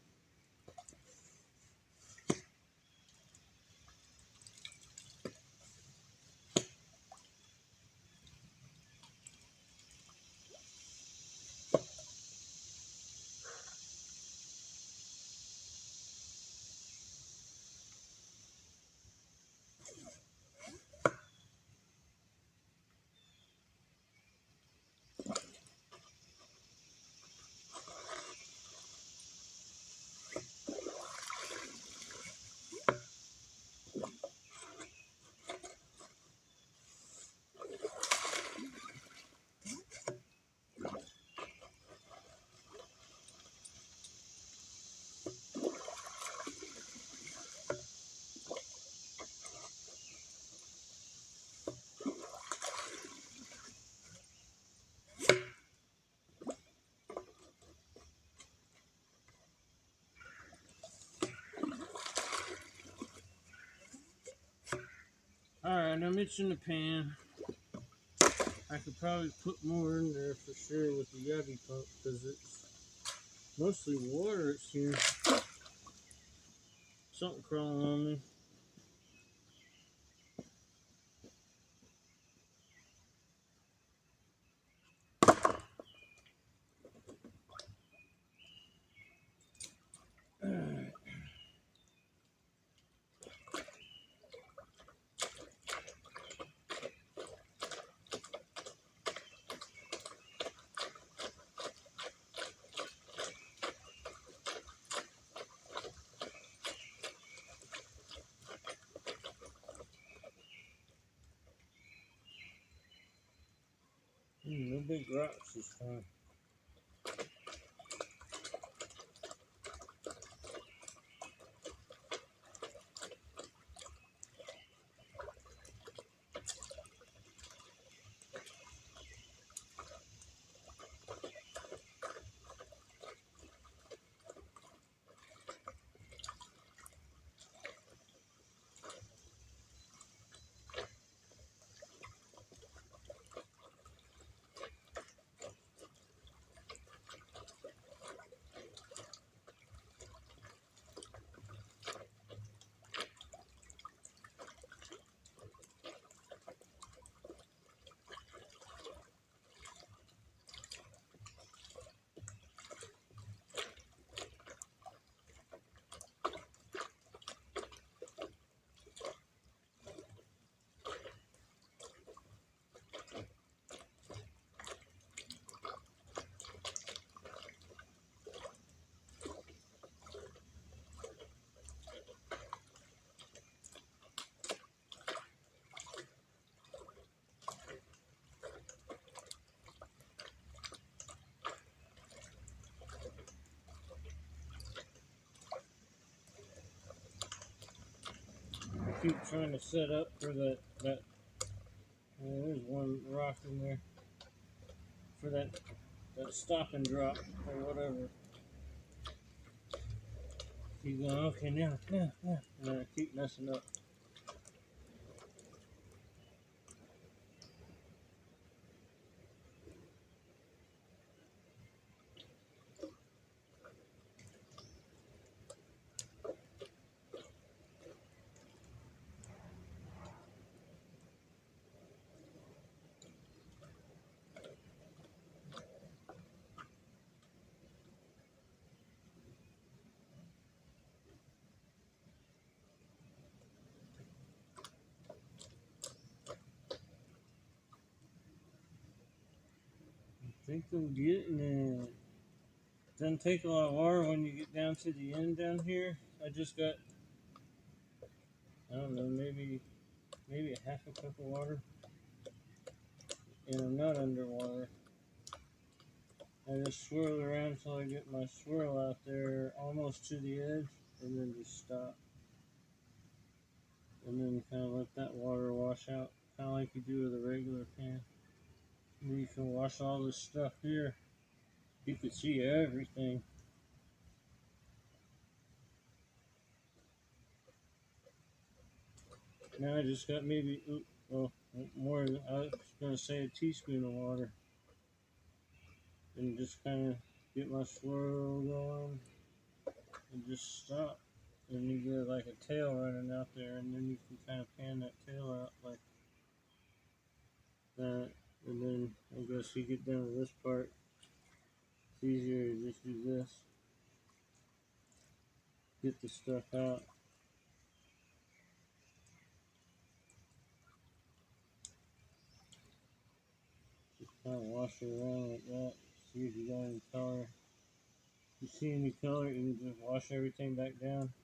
Alright, I'm itching the pan. I could probably put more in there for sure with the Yeti pump because it's mostly water, it seems. Something crawling on me. No big rocks this time. Keep trying to set up for that there's one rock in there for that stop and drop or whatever. Keep going, okay, now, and I keep messing up. I think I'm getting it. Doesn't take a lot of water when you get down to the end down here. I just got, I don't know, maybe a half a cup of water. And I'm not underwater. I just swirl around until I get my swirl out there almost to the edge and then just stop. And then kind of let that water wash out, kind of like you do with a regular pan. You can wash all this stuff here. You can see everything. Now I just got maybe, well, more than, I was going to say a teaspoon of water. And just kind of get my swirl going and just stop. And you get like a tail running out there, and then you can kind of pan that tail out like that. And then I guess you get down to this part, it's easier to just do this. Get the stuff out. Just kind of wash it around like that. See if you got any color. If you see any color, you can just wash everything back down.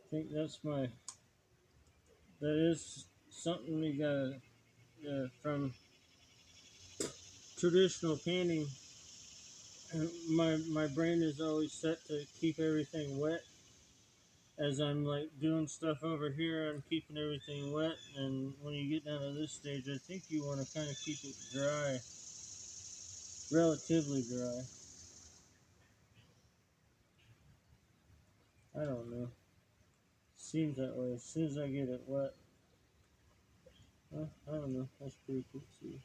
I think that is something you gotta, from traditional canning, my brain is always set to keep everything wet. As I'm like doing stuff over here, I'm keeping everything wet, and when you get down to this stage, I think you want to kind of keep it dry, relatively dry. I don't know. Seems that way. As soon as I get it wet, I don't know. That's pretty cool to see.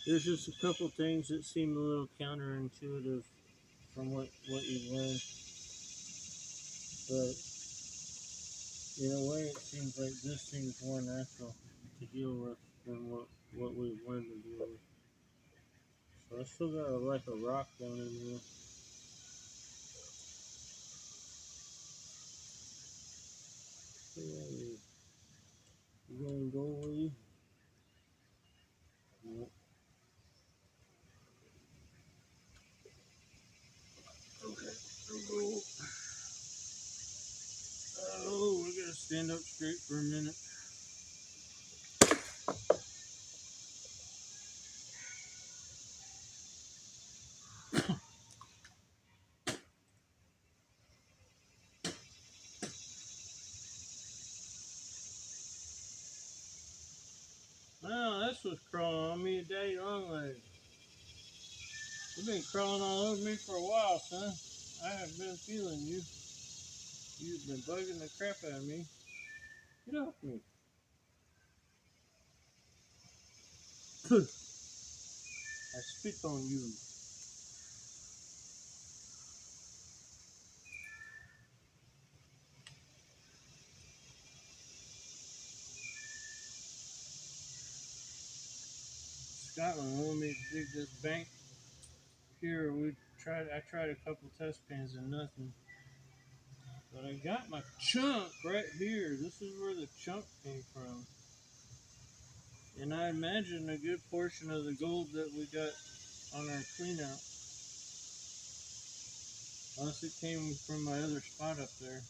There's just a couple things that seem a little counterintuitive from what you've learned, but in a way, it seems like this seems more natural to deal with than what we've learned to deal with. So I still got like a rock down in here. Hey, you gonna go away? Nope. Okay, go. Oh, we gotta stand up straight for a minute. Well, this was crawling on me, daddy long legs. You've been crawling all over me for a while, son. I have been feeling you. You've been bugging the crap out of me. Get off me. I spit on you. Scotland wanted me to dig this bank here. I tried a couple test pans and nothing. But I got my chunk right here. This is where the chunk came from. And I imagine a good portion of the gold that we got on our cleanout. Unless it came from my other spot up there.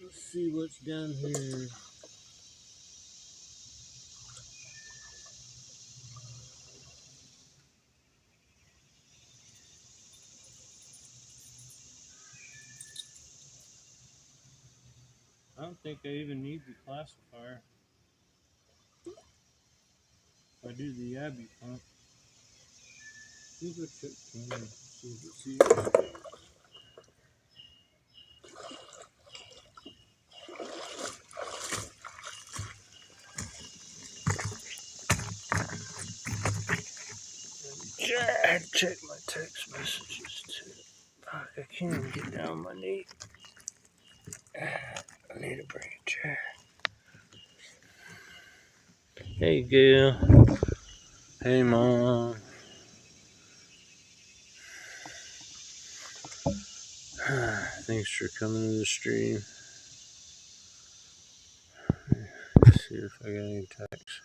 Let's see what's down here. I don't think I even need the classifier. If I do the Abbey pump. Let's go check camera. See. I had to check my text messages too. Fuck, I can't even get down on my knee. I need to bring a chair. Hey, Gail. Hey, Mom. Thanks for coming to the stream. Let's see if I got any texts.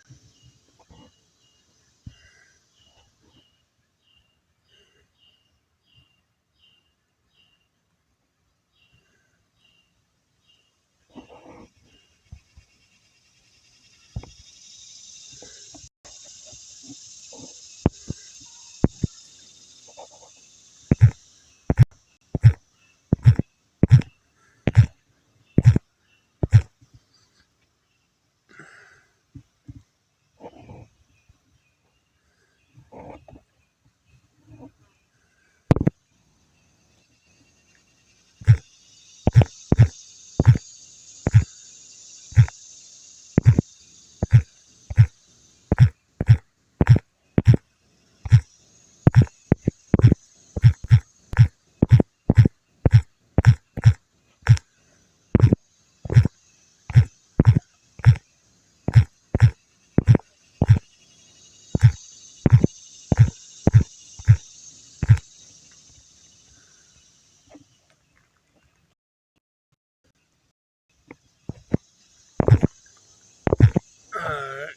Alright.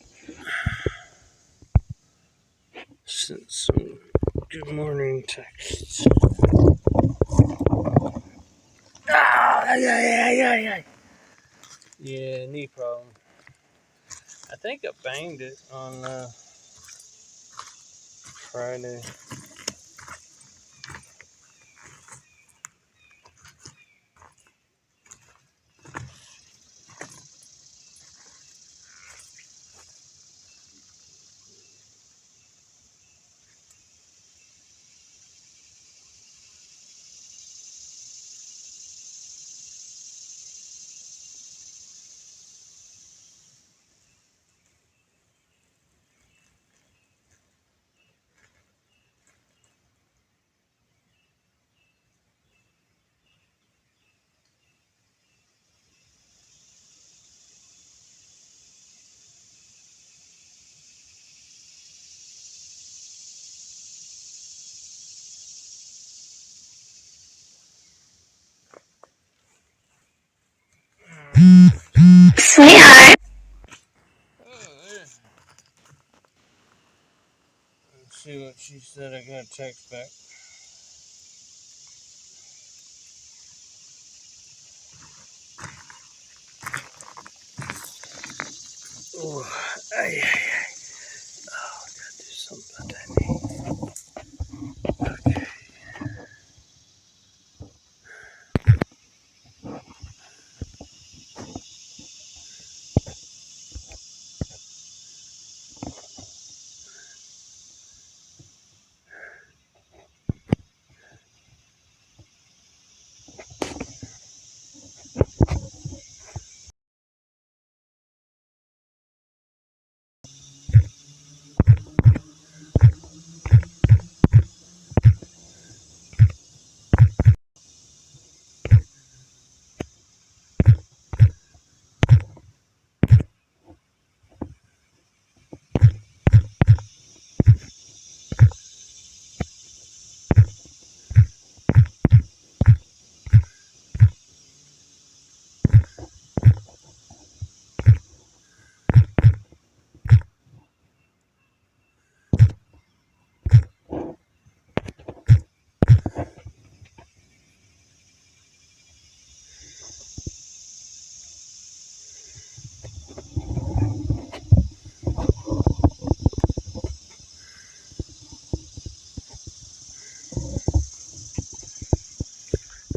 Sent some good morning texts. Yeah, knee problem. I think I banged it on Friday. Sweetheart. Let's see what she said. I got a text back. Oh, I gotta do something about that knee. Okay.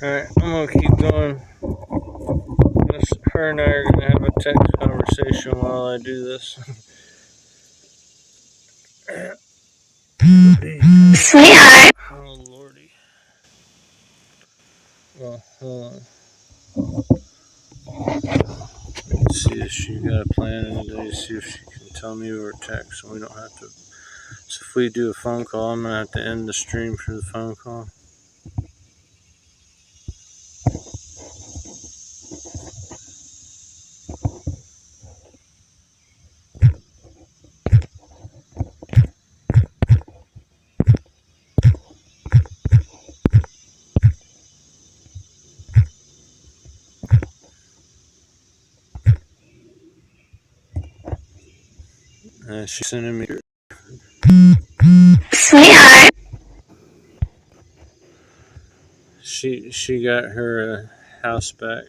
Alright, I'm gonna keep going. Her and I are gonna have a text conversation while I do this. Sweetheart. Oh lordy. Well, hold on. Let's see if she got a plan in the day. See if she can tell me over text, so we don't have to. So if we do a phone call, I'm gonna have to end the stream for the phone call. She's sending me. Sweetheart. She got her house back,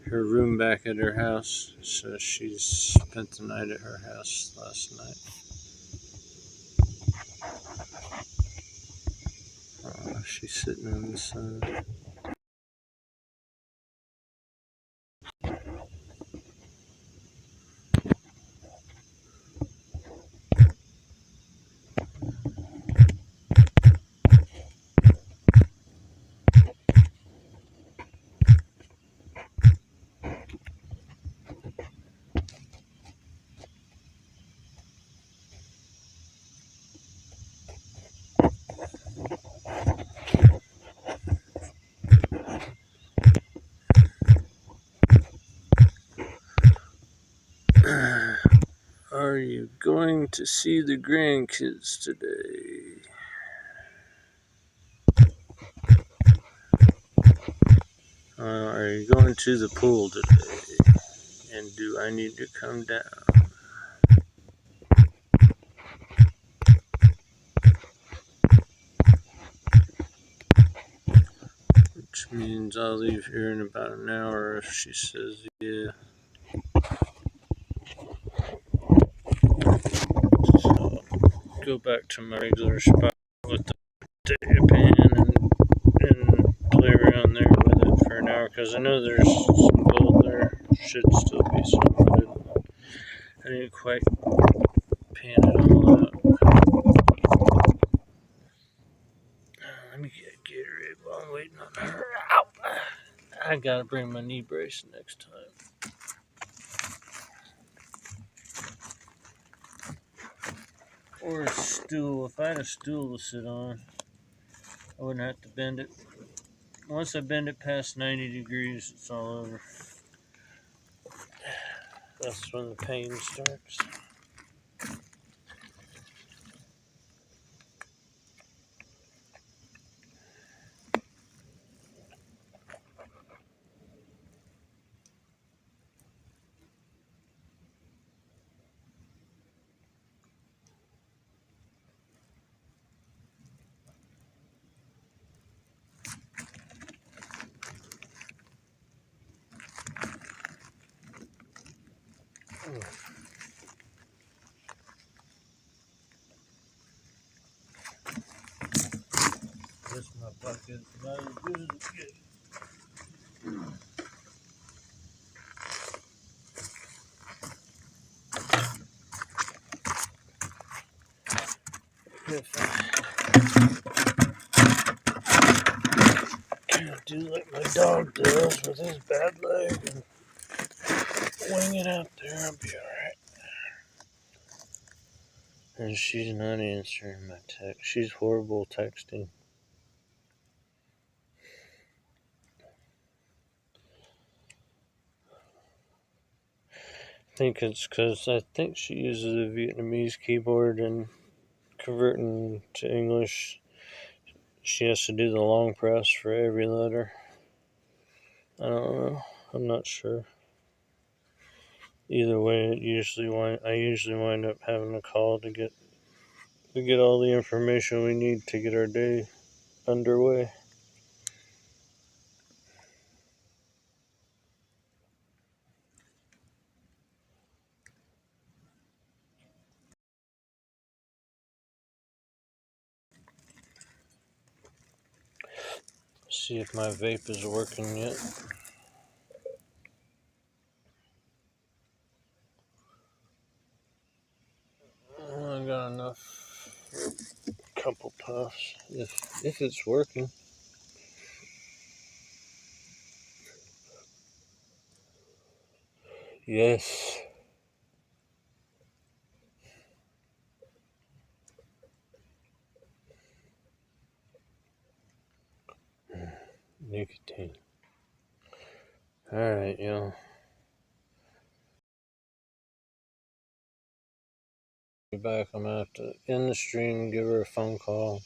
her room back at her house. So she spent the night at her house last night. Oh, she's sitting on the sun. Are you going to see the grandkids today? Are you going to the pool today? And do I need to come down? Which means I'll leave here in about an hour if she says yeah. So I'll go back to my regular spot with the Batea pan and play around there with it for an hour because I know there's some gold there. Should still be some, but I didn't quite pan it all out. Let me get Gatorade while I'm waiting on her. Ow! I gotta bring my knee brace next time. Or a stool. If I had a stool to sit on, I wouldn't have to bend it. Once I bend it past 90 degrees, it's all over. That's when the pain starts. This my bucket. Not as good as it gets. If I can't do like my dog does with his bad leg and wing it out there, I'll be alright. And she's not answering my text. She's horrible texting. I think it's because I think she uses a Vietnamese keyboard and converting to English, she has to do the long press for every letter. I don't know. I'm not sure. Either way, I usually wind up having a call to get all the information we need to get our day underway. See if my vape is working yet. I got enough for a couple puffs if it's working. Yes. Nicotine. Alright, y'all. Be back. I'm gonna have to end the stream, give her a phone call.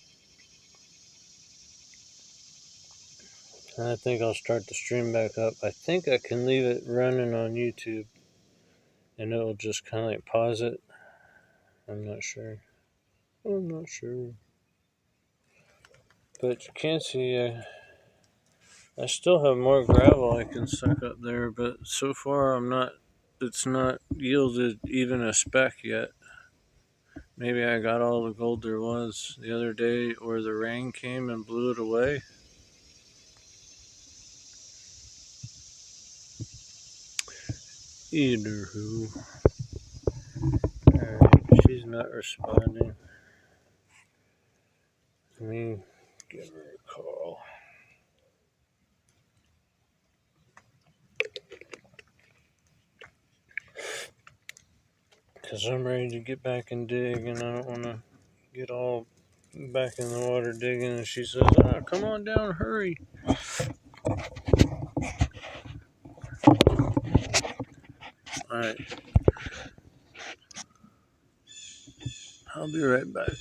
And I think I'll start the stream back up. I think I can leave it running on YouTube and it'll just kind of like pause it. I'm not sure. I'm not sure. But you can see, I still have more gravel I can suck up there, but so far it's not yielded even a speck yet. Maybe I got all the gold there was the other day, or the rain came and blew it away. Either who. Alright, she's not responding. Let me give her a call. Because I'm ready to get back and dig, and I don't want to get all back in the water digging. And she says, come on down, hurry. Alright. I'll be right back.